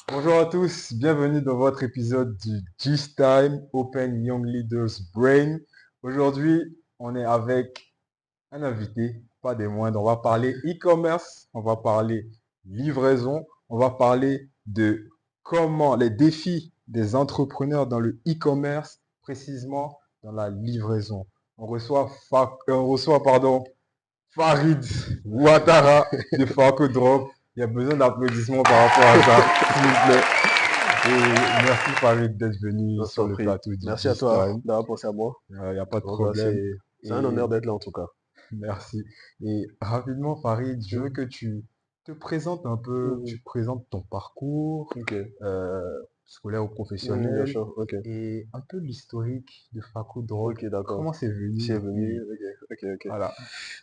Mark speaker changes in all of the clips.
Speaker 1: Bonjour à tous, bienvenue dans votre épisode du Gist Time Open Young Leaders Brain. Aujourd'hui, on est avec un invité, pas des moindres. On va parler e-commerce, on va parler livraison, on va parler de comment les défis des entrepreneurs dans le e-commerce, précisément dans la livraison. On reçoit Farid Ouattara de Farco Drop. Il y a besoin d'applaudissements par rapport à ça, s'il vous plaît. Et merci Farid d'être venu
Speaker 2: Je
Speaker 1: sur
Speaker 2: t'en
Speaker 1: le
Speaker 2: prie.
Speaker 1: plateau du
Speaker 2: Merci à
Speaker 1: Gist
Speaker 2: toi
Speaker 1: Time.
Speaker 2: d'avoir pensé à moi.
Speaker 1: Il n'y a pas de
Speaker 2: En tout cas,
Speaker 1: problème.
Speaker 2: c'est un
Speaker 1: Et
Speaker 2: honneur d'être là en tout cas.
Speaker 1: merci. Et rapidement, Farid, je veux
Speaker 2: Mhm.
Speaker 1: que tu te présentes un peu,
Speaker 2: Mhm.
Speaker 1: tu présentes ton parcours
Speaker 2: Ok.
Speaker 1: euh, scolaire ou
Speaker 2: Bien
Speaker 1: professionnel
Speaker 2: sûr. Ok.
Speaker 1: et un peu l'historique de Farco Drop.
Speaker 2: Ok, d'accord.
Speaker 1: Comment c'est venu
Speaker 2: C'est
Speaker 1: et
Speaker 2: venu.
Speaker 1: puis
Speaker 2: Ok.
Speaker 1: voilà.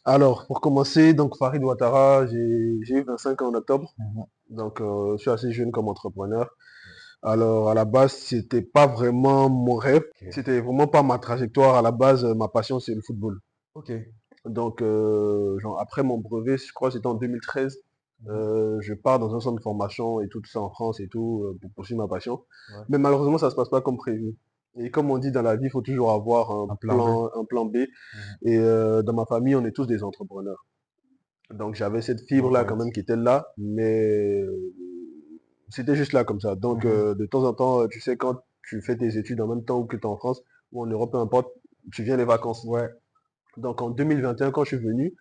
Speaker 2: Alors, pour commencer, donc Farid Ouattara, j'ai eu 25 ans en octobre.
Speaker 1: Mhm.
Speaker 2: Donc, je suis assez jeune comme entrepreneur. Alors, à la base, c'était pas vraiment mon rêve.
Speaker 1: Ok.
Speaker 2: C'était vraiment pas ma trajectoire. À la base, ma passion, c'est le football.
Speaker 1: Ok.
Speaker 2: Donc, genre, après mon brevet, je crois que c'était en 2013,
Speaker 1: Mhm.
Speaker 2: je pars dans un centre de formation et tout ça en France et tout, pour poursuivre ma passion.
Speaker 1: Ouais.
Speaker 2: Mais malheureusement, ça se passe pas comme prévu. Et comme on dit dans la vie, il faut toujours avoir
Speaker 1: Un plan B.
Speaker 2: un plan B.
Speaker 1: Mhm.
Speaker 2: Et dans ma famille, on est tous des entrepreneurs. Donc, j'avais cette fibre-là quand
Speaker 1: Right.
Speaker 2: même qui était là, mais c'était juste là comme ça. Donc,
Speaker 1: Mhm.
Speaker 2: de temps en temps, tu sais, quand tu fais tes études en même temps ou que tu es en France ou en Europe, peu importe, tu viens les vacances.
Speaker 1: Ouais.
Speaker 2: Donc, en 2021, quand je suis venu,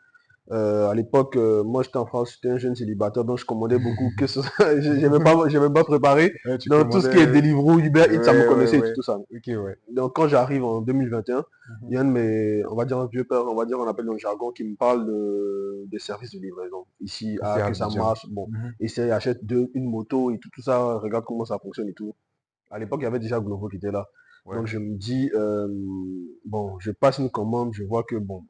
Speaker 2: à l'époque, moi j'étais en France, j'étais un jeune célibataire, donc je commandais beaucoup, que ce soit, j'avais pas préparé.
Speaker 1: Ouais, tu
Speaker 2: Donc tout ce qui est
Speaker 1: commandais.
Speaker 2: Deliveroo, Uber Eats, ça me
Speaker 1: Ouais, ouais,
Speaker 2: connaissait et
Speaker 1: ouais.
Speaker 2: tout ça.
Speaker 1: Ok, ouais.
Speaker 2: Donc quand j'arrive en 2021, il
Speaker 1: Mhm.
Speaker 2: y a un de mes, on va dire un vieux père, on va dire, on appelle dans le jargon, qui me parle des services de livraison. Ici,
Speaker 1: C'est
Speaker 2: que ça
Speaker 1: Abidjan.
Speaker 2: marche, bon,
Speaker 1: Mhm.
Speaker 2: essaye, achète une moto et tout ça, regarde comment ça fonctionne et tout. À l'époque, il y avait déjà Glovo qui était là.
Speaker 1: Ouais,
Speaker 2: Donc je me dis, bon, je passe une commande, je vois que bon,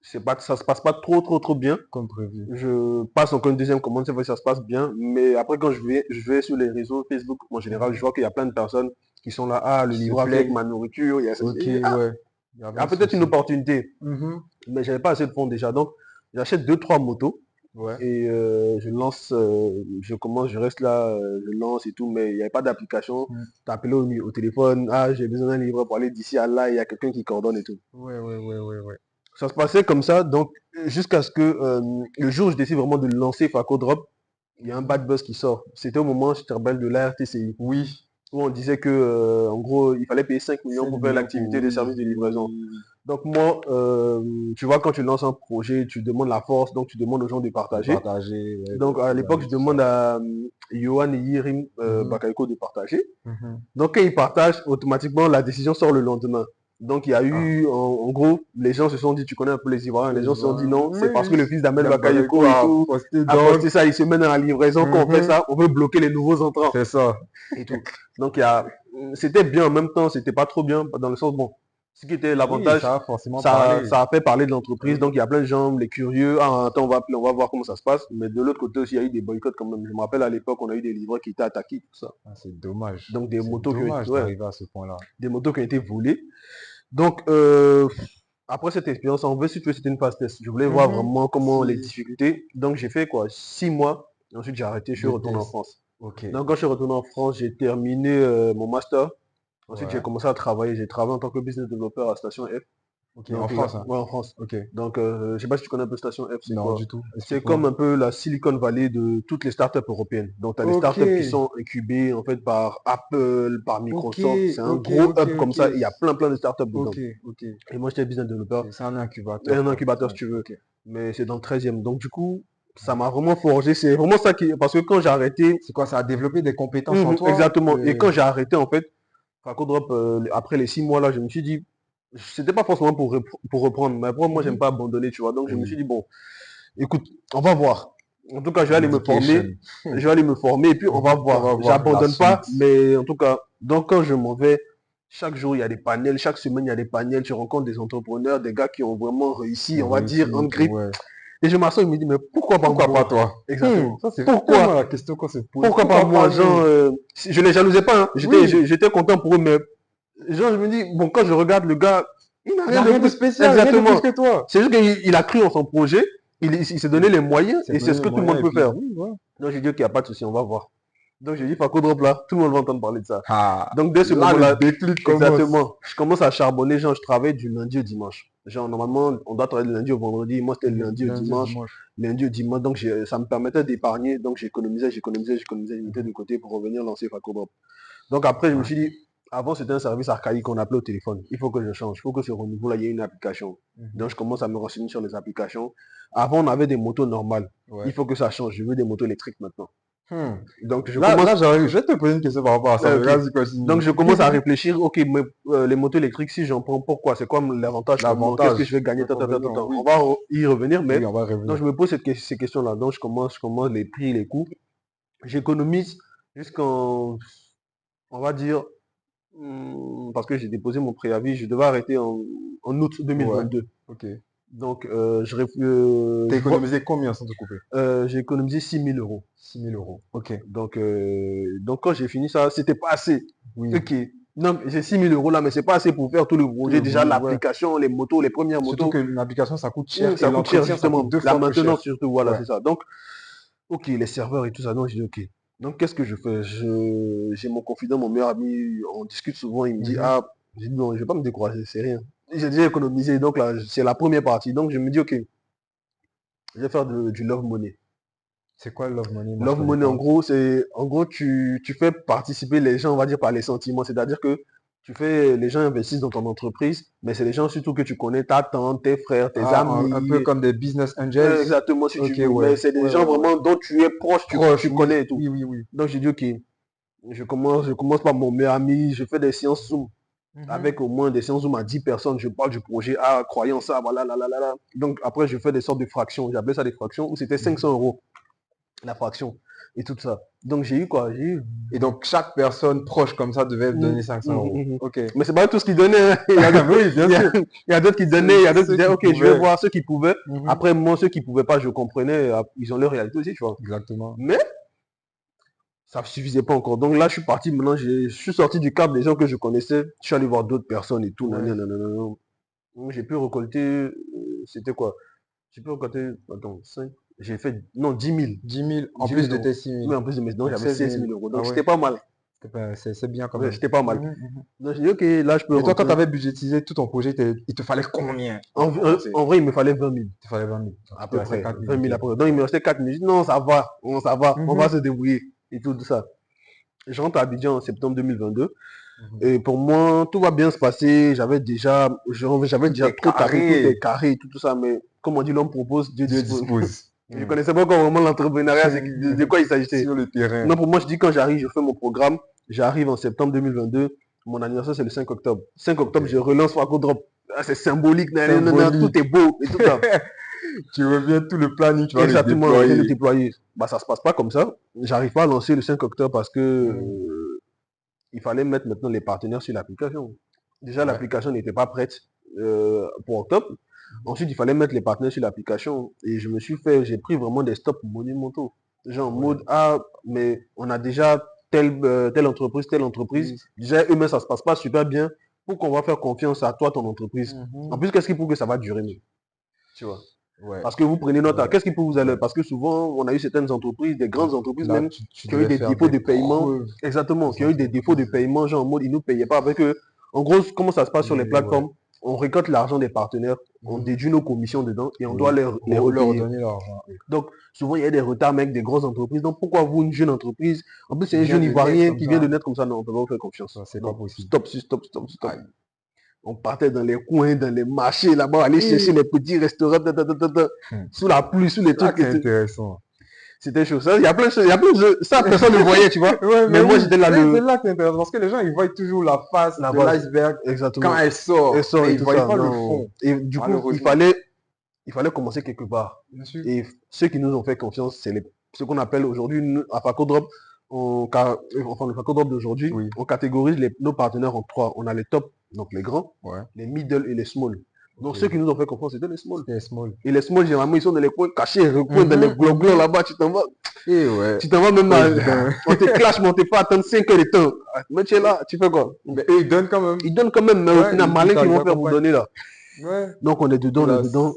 Speaker 2: ça se passe pas trop bien.
Speaker 1: comme prévu.
Speaker 2: Je passe encore une deuxième commande, cette fois ça se passe bien. Mais après, quand je vais sur les réseaux Facebook, en général, je
Speaker 1: Mhm.
Speaker 2: vois qu'il y a plein de personnes qui sont là. Ah, le
Speaker 1: Qui se
Speaker 2: livreur vient avec
Speaker 1: plaignent.
Speaker 2: ma nourriture. Il y a ça.
Speaker 1: Ok,
Speaker 2: Ah,
Speaker 1: ouais. Il y
Speaker 2: il
Speaker 1: avait
Speaker 2: y a
Speaker 1: un
Speaker 2: peut-être une
Speaker 1: souci.
Speaker 2: opportunité.
Speaker 1: Mhm.
Speaker 2: Mais j'avais pas assez de fonds déjà. Donc, j'achète deux, trois motos.
Speaker 1: Ouais.
Speaker 2: Et je lance, je commence, je reste là, je lance et tout. Mais il n'y avait pas d'application.
Speaker 1: Mhm.
Speaker 2: T'appelais au téléphone. Ah, j'ai besoin d'un livreur pour aller d'ici à là. Il y a quelqu'un qui coordonne et tout.
Speaker 1: Ouais, ouais, ouais, ouais, ouais.
Speaker 2: Ça se passait comme ça. Donc, jusqu'à ce que le jour où je décide vraiment de lancer Faco Drop, il y a un
Speaker 1: Mhm.
Speaker 2: bad buzz qui sort. C'était au moment, je te rappelle, de la RTCI,
Speaker 1: Oui.
Speaker 2: où on disait que, en gros, il fallait payer 5 millions
Speaker 1: 5
Speaker 2: pour faire
Speaker 1: millions pour
Speaker 2: l'activité des
Speaker 1: oui,
Speaker 2: services de
Speaker 1: oui,
Speaker 2: livraison.
Speaker 1: oui, oui.
Speaker 2: Donc moi, tu vois, quand tu lances un projet, tu demandes la force, donc tu demandes aux gens de
Speaker 1: De
Speaker 2: partager.
Speaker 1: partager, ouais,
Speaker 2: Donc à
Speaker 1: de
Speaker 2: l'époque,
Speaker 1: valider
Speaker 2: je
Speaker 1: tout ça.
Speaker 2: demande à Johan et Yirim
Speaker 1: Mhm.
Speaker 2: Bakayoko de partager.
Speaker 1: Mhm.
Speaker 2: Donc quand ils partagent, automatiquement, la décision sort le lendemain. Donc il y a
Speaker 1: Ah,
Speaker 2: eu, en gros, les gens se sont dit, tu connais un peu les Ivoiriens, les
Speaker 1: les
Speaker 2: gens se sont dit
Speaker 1: Ivoiriens.
Speaker 2: non,
Speaker 1: Oui,
Speaker 2: c'est parce
Speaker 1: oui.
Speaker 2: que le fils d'Amel
Speaker 1: Dame
Speaker 2: Bakayoko
Speaker 1: Bagaiko
Speaker 2: et
Speaker 1: a
Speaker 2: tout
Speaker 1: posté
Speaker 2: a posté
Speaker 1: donc.
Speaker 2: ça, il se met dans la livraison, quand on fait
Speaker 1: Mhm.
Speaker 2: ça, on veut bloquer les nouveaux entrants
Speaker 1: C'est ça.
Speaker 2: et tout. Donc c'était bien en même temps, c'était pas trop bien, dans le sens, bon, ce qui était
Speaker 1: Oui,
Speaker 2: l'avantage,
Speaker 1: ça a forcément parlé.
Speaker 2: ça a fait parler de l'entreprise, donc
Speaker 1: Oui.
Speaker 2: il y a plein de gens, les curieux, ah attends, on va voir comment ça se passe, mais de l'autre côté aussi, il y a eu des boycotts quand même. Je me rappelle à l'époque, on a eu des livreurs qui étaient attaqués, tout ça.
Speaker 1: Ah, c'est dommage.
Speaker 2: Donc
Speaker 1: C'est dommage
Speaker 2: ouais,
Speaker 1: d'arriver à ce point-là.
Speaker 2: des motos qui ont été volées. Donc, après cette expérience, en vrai, si tu veux, c'était une phase test. Je voulais voir
Speaker 1: Mhm.
Speaker 2: vraiment comment les
Speaker 1: C'est
Speaker 2: difficultés. Donc, j'ai fait quoi? 6 mois. Ensuite, j'ai arrêté, je suis
Speaker 1: de
Speaker 2: retourné en
Speaker 1: test.
Speaker 2: France.
Speaker 1: Ok.
Speaker 2: Donc, quand je suis retourné en France, j'ai terminé mon master. Ensuite, j'ai
Speaker 1: Ouais.
Speaker 2: commencé à travailler. J'ai travaillé en tant que business développeur à Station F.
Speaker 1: Ok. En
Speaker 2: Donc,
Speaker 1: France, hein.
Speaker 2: ouais, en France.
Speaker 1: Ok.
Speaker 2: Donc, je sais pas si tu connais un peu Station F, c'est
Speaker 1: Non,
Speaker 2: quoi?
Speaker 1: du tout.
Speaker 2: C'est comme
Speaker 1: Explique-moi.
Speaker 2: un peu la Silicon Valley de toutes les startups européennes. Donc, tu as les
Speaker 1: Ok.
Speaker 2: startups qui sont incubées en fait par Apple, par
Speaker 1: Ok.
Speaker 2: Microsoft. C'est un
Speaker 1: Ok.
Speaker 2: gros
Speaker 1: Ok.
Speaker 2: hub comme
Speaker 1: Ok.
Speaker 2: ça. Et il y a plein de startups dedans.
Speaker 1: Ok. Ok.
Speaker 2: Et moi, j'étais business développeur.
Speaker 1: C'est un
Speaker 2: Et
Speaker 1: incubateur,
Speaker 2: un
Speaker 1: quoi.
Speaker 2: incubateur,
Speaker 1: Ouais.
Speaker 2: si tu veux.
Speaker 1: Ok.
Speaker 2: Mais c'est dans le 13e. Donc, du coup, ça
Speaker 1: Ouais.
Speaker 2: m'a vraiment forgé. C'est vraiment ça qui. Parce que quand j'ai arrêté.
Speaker 1: C'est quoi? Ça a développé des compétences en toi?
Speaker 2: Exactement. Et quand j'ai arrêté, en fait, Franco Drop, après les 6 mois là, je me suis dit. C'était pas forcément pour reprendre. Mais après, moi, j'aime
Speaker 1: Mhm.
Speaker 2: pas abandonner, tu vois. Donc, je me suis
Speaker 1: Oui.
Speaker 2: dit, bon, écoute, on va voir. En tout cas, je vais aller me former.
Speaker 1: Dedication.
Speaker 2: Je vais aller me former et puis on va
Speaker 1: On
Speaker 2: voir.
Speaker 1: va voir la
Speaker 2: J'abandonne pas,
Speaker 1: suite.
Speaker 2: mais en tout cas, donc quand je m'en vais, chaque jour il y a des panels, chaque semaine il y a des panels, je rencontre des entrepreneurs, des gars qui ont vraiment
Speaker 1: Qui
Speaker 2: réussi, on
Speaker 1: ont
Speaker 2: va dire, en
Speaker 1: réussi, qui
Speaker 2: grip.
Speaker 1: ouais.
Speaker 2: Et je m'assois et me dis, mais pourquoi pas
Speaker 1: Pourquoi pas
Speaker 2: moi?
Speaker 1: toi?
Speaker 2: Exactement.
Speaker 1: Ça, c'est tellement
Speaker 2: Pourquoi?
Speaker 1: la question qu'on se pose.
Speaker 2: Pourquoi pas
Speaker 1: Pourquoi pas
Speaker 2: moi? Genre,
Speaker 1: nous?
Speaker 2: je les jalousais pas, hein.
Speaker 1: Oui,
Speaker 2: J'étais content pour eux, mais genre, je me dis, bon, quand je regarde le gars, il n'a
Speaker 1: il n'y
Speaker 2: rien
Speaker 1: a
Speaker 2: de
Speaker 1: rien de
Speaker 2: plus.
Speaker 1: spécial, rien de plus
Speaker 2: Exactement.
Speaker 1: que toi.
Speaker 2: C'est juste qu'il a cru en son projet, il s'est donné les moyens
Speaker 1: C'est
Speaker 2: et c'est
Speaker 1: donné
Speaker 2: ce
Speaker 1: les
Speaker 2: que tout le monde
Speaker 1: moyens et
Speaker 2: peut
Speaker 1: puis
Speaker 2: faire.
Speaker 1: oui, ouais.
Speaker 2: Donc, je dis, qu'il n'y a pas de souci, on va voir. Donc j'ai dit Faco Drop là, tout le monde va entendre parler de ça.
Speaker 1: Ah,
Speaker 2: Donc dès ce
Speaker 1: là,
Speaker 2: moment-là,
Speaker 1: le déclic commence.
Speaker 2: exactement, je commence à charbonner, genre je travaille du lundi au dimanche. Genre normalement, on doit travailler du lundi au vendredi, moi c'était le lundi au dimanche, lundi au dimanche, donc ça me permettait d'épargner, donc j'économisais, je mettais de côté pour revenir lancer Faco Drop. Donc après, je me suis dit, avant c'était un service archaïque qu'on appelait au téléphone, il faut que je change, il faut que ce renouveau là, il y ait une application. Donc je commence à me renseigner sur les applications. Avant on avait des motos normales, il faut que ça change, je veux des motos électriques maintenant. Donc je commence...
Speaker 1: Là, j'arrive, je vais te poser une question par rapport à ça.
Speaker 2: Okay.
Speaker 1: Vas-y, continue.
Speaker 2: Donc je commence à réfléchir, ok, mais les motos électriques, si j'en prends, pourquoi? C'est quoi l'avantage? Qu'est-ce que je vais gagner?
Speaker 1: Oui.
Speaker 2: On va y revenir, mais
Speaker 1: oui, on va revenir.
Speaker 2: donc je me pose ces questions-là. Donc je commence les prix, les coûts. J'économise jusqu'en, on va dire, parce que j'ai déposé mon préavis, je devais arrêter en août 2022.
Speaker 1: Ouais. Ok.
Speaker 2: Donc
Speaker 1: T'as économisé combien sans te couper?
Speaker 2: J'ai économisé 6 000 euros.
Speaker 1: 6 000 euros. Ok.
Speaker 2: Donc quand j'ai fini ça, c'était pas assez.
Speaker 1: Oui.
Speaker 2: Ok. Donc j'ai 6 000 euros là, mais c'est pas assez pour faire tout le projet. Déjà l'application, les motos, les premières motos.
Speaker 1: Surtout que l'application ça coûte cher.
Speaker 2: Ça coûte cher justement. La maintenance surtout, voilà,
Speaker 1: Ouais.
Speaker 2: c'est ça. Donc, ok, les serveurs et tout ça. Donc j'ai dit ok. Donc qu'est-ce que je fais? J'ai mon confident, mon meilleur ami, on discute souvent. Il me dit ah, j'ai dit non, je vais pas me décourager, c'est rien. J'ai déjà économisé, donc là c'est la première partie. Donc je me dis ok, je vais faire du love money.
Speaker 1: C'est quoi le Love Money?
Speaker 2: Love Money, en gros, tu fais participer les gens, on va dire, par les sentiments. C'est-à-dire que les gens investissent dans ton entreprise, mais c'est les gens surtout que tu connais, ta tante, tes frères, tes amis.
Speaker 1: Un peu comme des business angels.
Speaker 2: Exactement, si tu veux. Ouais. Mais c'est des gens vraiment dont tu es proche, tu connais et tout.
Speaker 1: Oui.
Speaker 2: Donc j'ai dit, ok, je commence par mon meilleur ami, je fais des séances Zoom. Avec au moins des séances Zoom à 10 personnes, je parle du projet, croyant ça, voilà, là. Donc après, je fais des sortes de fractions. J'appelais ça des fractions où c'était 500 euros la fraction et tout ça. Donc j'ai eu quoi?
Speaker 1: Et donc chaque personne proche comme ça devait donner 500 euros. Ok.
Speaker 2: Mais c'est pas tout ce qu'ils donnaient. Il y a d'autres qui donnaient, il y a d'autres qui disaient ok, je vais voir ceux qui pouvaient. Après moi, ceux qui pouvaient pas, je comprenais, ils ont leur réalité aussi, tu vois.
Speaker 1: Exactement.
Speaker 2: Mais ça ne suffisait pas encore. Donc là, je suis parti, maintenant, je suis sorti du cadre des gens que je connaissais. Je suis allé voir d'autres personnes et tout. J'ai pu récolter, c'était quoi? J'ai pu récolter, attends, 5. J'ai fait, non, 10 000.
Speaker 1: 10 000 en plus de tes 6 000.
Speaker 2: Oui, en plus de mes dons, j'avais 16 000 euros. Donc, c'était pas mal.
Speaker 1: C'est bien quand même.
Speaker 2: J'étais pas mal. Donc, j'ai dit, ok, là, je peux.
Speaker 1: Et toi, quand tu avais budgétisé tout ton projet, il te fallait combien?
Speaker 2: En vrai, il me fallait 20 000.
Speaker 1: Il te fallait 20 000.
Speaker 2: À peu près. 20 000 après. Donc, il me restait 4 000. J'ai dit, non, ça va. On va se débrouiller. Et tout ça. Je rentre à Abidjan en septembre 2022. Et pour moi, tout va bien se passer. J'avais déjà trop carré, tout est carré, tout ça. Mais comme on dit, l'homme propose, Dieu dispose. Je connaissais pas encore vraiment l'entrepreneuriat, de quoi il s'agissait.
Speaker 1: Sur le terrain.
Speaker 2: Non, pour moi, je dis quand j'arrive, je fais mon programme. J'arrive en septembre 2022. Mon anniversaire, c'est le 5 octobre. 5 octobre, je relance Faco Drop. C'est symbolique, tout est beau et tout ça.
Speaker 1: Tu reviens tout le planning, tu vas
Speaker 2: le déployer. Bah, ça se passe pas comme ça. J'arrive pas à lancer le 5 octobre parce que il fallait mettre maintenant les partenaires sur l'application. Déjà, l'application n'était pas prête pour octobre. Ensuite, il fallait mettre les partenaires sur l'application. Et j'ai pris vraiment des stops monumentaux. Genre en mode, mais on a déjà telle entreprise. Déjà, eux-mêmes, ça se passe pas super bien. Pourquoi on va faire confiance à toi, ton entreprise? En plus, qu'est-ce qui prouve que ça va durer mieux? Tu vois? Parce que vous prenez note, qu'est-ce qui peut vous aller? Parce que souvent, on a eu certaines entreprises, des grandes entreprises même, qui ont eu des défauts de paiement. Exactement, qui ont eu des défauts de paiement, genre en mode, ils ne nous payaient pas. Avec eux. En gros, comment ça se passe sur les plateformes? On récolte l'argent des partenaires, on déduit nos commissions dedans et on doit leur
Speaker 1: redonner l'argent.
Speaker 2: Donc, souvent, il y a des retards avec des grosses entreprises. Donc, pourquoi vous, une jeune entreprise, en plus, c'est un jeune Ivoirien qui vient de naître comme ça? Non, on ne peut pas vous faire confiance.
Speaker 1: C'est pas possible.
Speaker 2: Stop. On partait dans les coins, dans les marchés, là-bas, aller chercher les petits restaurants, sous la pluie, sous les trucs.
Speaker 1: C'est intéressant.
Speaker 2: C'était chaud. Il y a plein de choses. Ça, personne ne voyait, tu vois. Mais moi, j'étais là.
Speaker 1: C'est là que c'est intéressant. Parce que les gens, ils voient toujours la face de l'iceberg.
Speaker 2: Exactement.
Speaker 1: Quand elle sort,
Speaker 2: mais
Speaker 1: ils ne voient pas le fond.
Speaker 2: Et du coup, il fallait commencer quelque part.
Speaker 1: Bien sûr.
Speaker 2: Et ceux qui nous ont fait confiance, c'est ce qu'on appelle aujourd'hui, à Faco Drop, le Faco Drop d'aujourd'hui, on catégorise nos partenaires en 3. On a les top, donc les grands, les middle et les small. Donc ceux qui nous ont fait confiance, c'était les small. Et les small, généralement, ils sont dans les coins cachés, dans les glow là-bas, tu t'en vas. Tu t'en vas même on te clash, mais on te fait attendre 5 heures de temps. Mais tu es là, tu fais quoi?
Speaker 1: Mais ils donnent quand même.
Speaker 2: Ils donnent quand même, mais au final, malin qu'ils vont faire pour donner là. Donc on est dedans,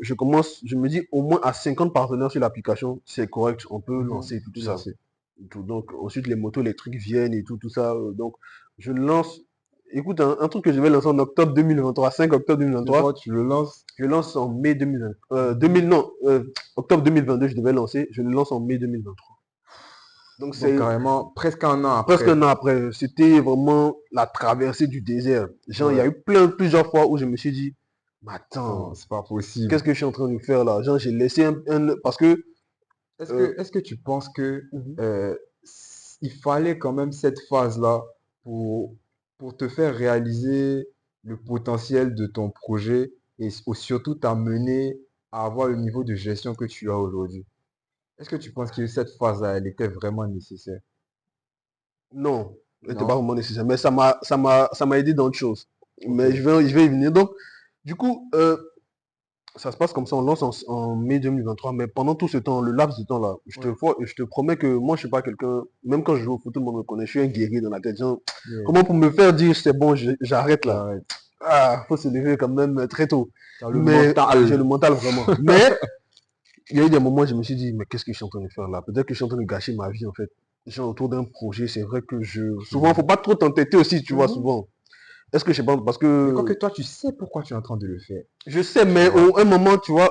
Speaker 2: je me dis au moins à 50 partenaires sur l'application, c'est correct, on peut lancer tout ça. tout. Donc, ensuite, les motos électriques viennent et tout, tout ça. Donc, je lance. Écoute, un truc que je vais lancer en octobre 2023, 5 octobre
Speaker 1: Je vois,
Speaker 2: 2023.
Speaker 1: tu le lances.
Speaker 2: Je lance en mai 2020. 2000, non, octobre 2022, je devais lancer. Je le lance en mai 2023. Donc,
Speaker 1: Donc
Speaker 2: c'est
Speaker 1: carrément presque un an
Speaker 2: presque
Speaker 1: après.
Speaker 2: un an après. C'était vraiment la traversée du désert. Genre, il y
Speaker 1: Ouais.
Speaker 2: a eu plusieurs fois où je me suis dit, mais
Speaker 1: Non,
Speaker 2: attends,
Speaker 1: c'est pas possible.
Speaker 2: qu'est-ce que je suis en train de faire là? Genre, j'ai laissé parce que, euh,
Speaker 1: Est-ce que tu penses que
Speaker 2: mhm.
Speaker 1: il fallait quand même cette phase-là pour, pour te faire réaliser le potentiel de ton projet et surtout t'amener à avoir le niveau de gestion que tu as aujourd'hui? Est-ce que tu penses que cette phase-là, elle était vraiment nécessaire?
Speaker 2: Non, c'était pas
Speaker 1: Non?
Speaker 2: vraiment nécessaire, mais ça m'a aidé dans autre chose.
Speaker 1: Ok.
Speaker 2: Mais je vais y venir. Donc, du coup, ça se passe comme ça, on lance en mai 2023, mais pendant tout ce temps, le laps de temps là,
Speaker 1: Ouais.
Speaker 2: je te promets que moi, je suis pas quelqu'un, même quand je joue au foot, tout le monde me connaît, je suis un guerrier dans la tête. Genre,
Speaker 1: Yeah.
Speaker 2: comment pour me faire dire c'est bon, j'arrête là.
Speaker 1: J'arrête.
Speaker 2: Ah, faut se lever quand même très tôt.
Speaker 1: T'as le
Speaker 2: Mais j'ai
Speaker 1: mental.
Speaker 2: le mental vraiment. Mais il y a eu des moments où je me suis dit, mais qu'est-ce que je suis en train de faire là? Peut-être que je suis en train de gâcher ma vie en fait. Genre autour d'un projet, c'est vrai que souvent, faut pas trop t'entêter aussi, tu vois,
Speaker 1: Mhm.
Speaker 2: souvent. Est-ce que je sais pas, parce
Speaker 1: Mais quoi que
Speaker 2: que
Speaker 1: toi, tu sais pourquoi tu es en train de le faire.
Speaker 2: je sais,
Speaker 1: Tu
Speaker 2: mais
Speaker 1: vois?
Speaker 2: au un moment, tu vois,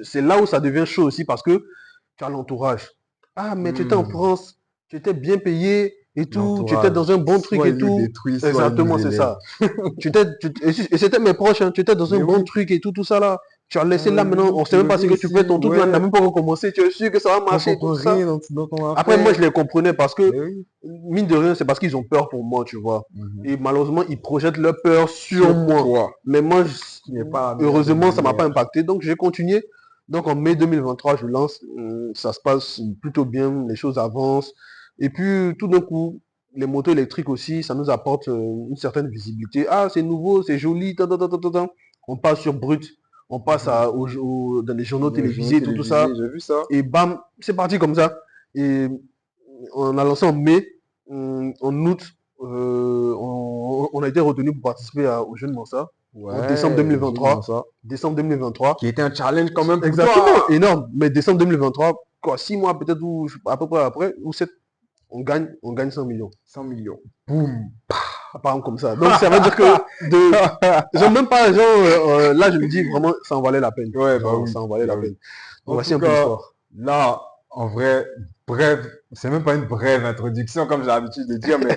Speaker 2: c'est là où ça devient chaud aussi parce que tu as l'entourage. Ah, mais tu étais en
Speaker 1: Hmm.
Speaker 2: France, tu étais bien payé et tout, tu étais
Speaker 1: L'entourage.
Speaker 2: dans un bon truc
Speaker 1: Soit
Speaker 2: et
Speaker 1: il nous
Speaker 2: tout.
Speaker 1: détruit, soit il nous
Speaker 2: Exactement, c'est
Speaker 1: élève.
Speaker 2: ça. Et c'était mes proches, hein, tu étais dans un
Speaker 1: Mais
Speaker 2: bon
Speaker 1: oui,
Speaker 2: truc et tout, tout ça là. Tu as
Speaker 1: tu as
Speaker 2: laissé là maintenant,
Speaker 1: revenu,
Speaker 2: on sait
Speaker 1: tu
Speaker 2: même pas ce que tu fais,
Speaker 1: réussis,
Speaker 2: ton truc là n'a
Speaker 1: ouais.
Speaker 2: même pas recommencé, tu es sûr que ça va
Speaker 1: On
Speaker 2: marcher et tout,
Speaker 1: comprend
Speaker 2: tout ça.
Speaker 1: rien dans ton
Speaker 2: Après, moi,
Speaker 1: affaire.
Speaker 2: je les comprenais parce que,
Speaker 1: Mais oui.
Speaker 2: mine de rien, c'est parce qu'ils ont peur pour moi, tu vois.
Speaker 1: Mhm.
Speaker 2: Et malheureusement, ils projettent leur peur sur
Speaker 1: Sur
Speaker 2: moi.
Speaker 1: toi,
Speaker 2: Mais moi,
Speaker 1: qui n'est pas la meilleure des
Speaker 2: heureusement, ça m'a pas
Speaker 1: manières.
Speaker 2: impacté. Donc, j'ai continué. Donc, en mai 2023, je lance. Ça se passe plutôt bien. Les choses avancent. Et puis, tout d'un coup, les motos électriques aussi, ça nous apporte une certaine visibilité. Ah, c'est nouveau, c'est joli. On passe sur Brut. On passe
Speaker 1: Mhm.
Speaker 2: dans les journaux
Speaker 1: Les journaux
Speaker 2: télévisés, tout, tout ça.
Speaker 1: télévisés, j'ai vu ça.
Speaker 2: Et bam, c'est parti comme ça. Et on a lancé en mai, en août, on a été retenu pour participer au Jeux de Mansa en décembre
Speaker 1: Ouais, je vois
Speaker 2: 2023.
Speaker 1: ça.
Speaker 2: Décembre 2023.
Speaker 1: Qui était un challenge quand même pour
Speaker 2: Exactement,
Speaker 1: toi.
Speaker 2: énorme. Mais décembre 2023, quoi, 6 mois peut-être ou à peu près après, ou 7, on gagne 100 millions.
Speaker 1: 100 millions. Boum.
Speaker 2: Par exemple comme ça. Donc ça veut dire que genre même pas, genre, là je me dis vraiment ça en valait la peine.
Speaker 1: Ouais, bah
Speaker 2: Genre
Speaker 1: oui,
Speaker 2: ça en valait
Speaker 1: bah
Speaker 2: la
Speaker 1: oui.
Speaker 2: peine. Donc
Speaker 1: En
Speaker 2: voici
Speaker 1: tout
Speaker 2: un peu
Speaker 1: cas,
Speaker 2: l'histoire.
Speaker 1: là, en vrai, bref, c'est même pas une brève introduction comme j'ai l'habitude de dire, mais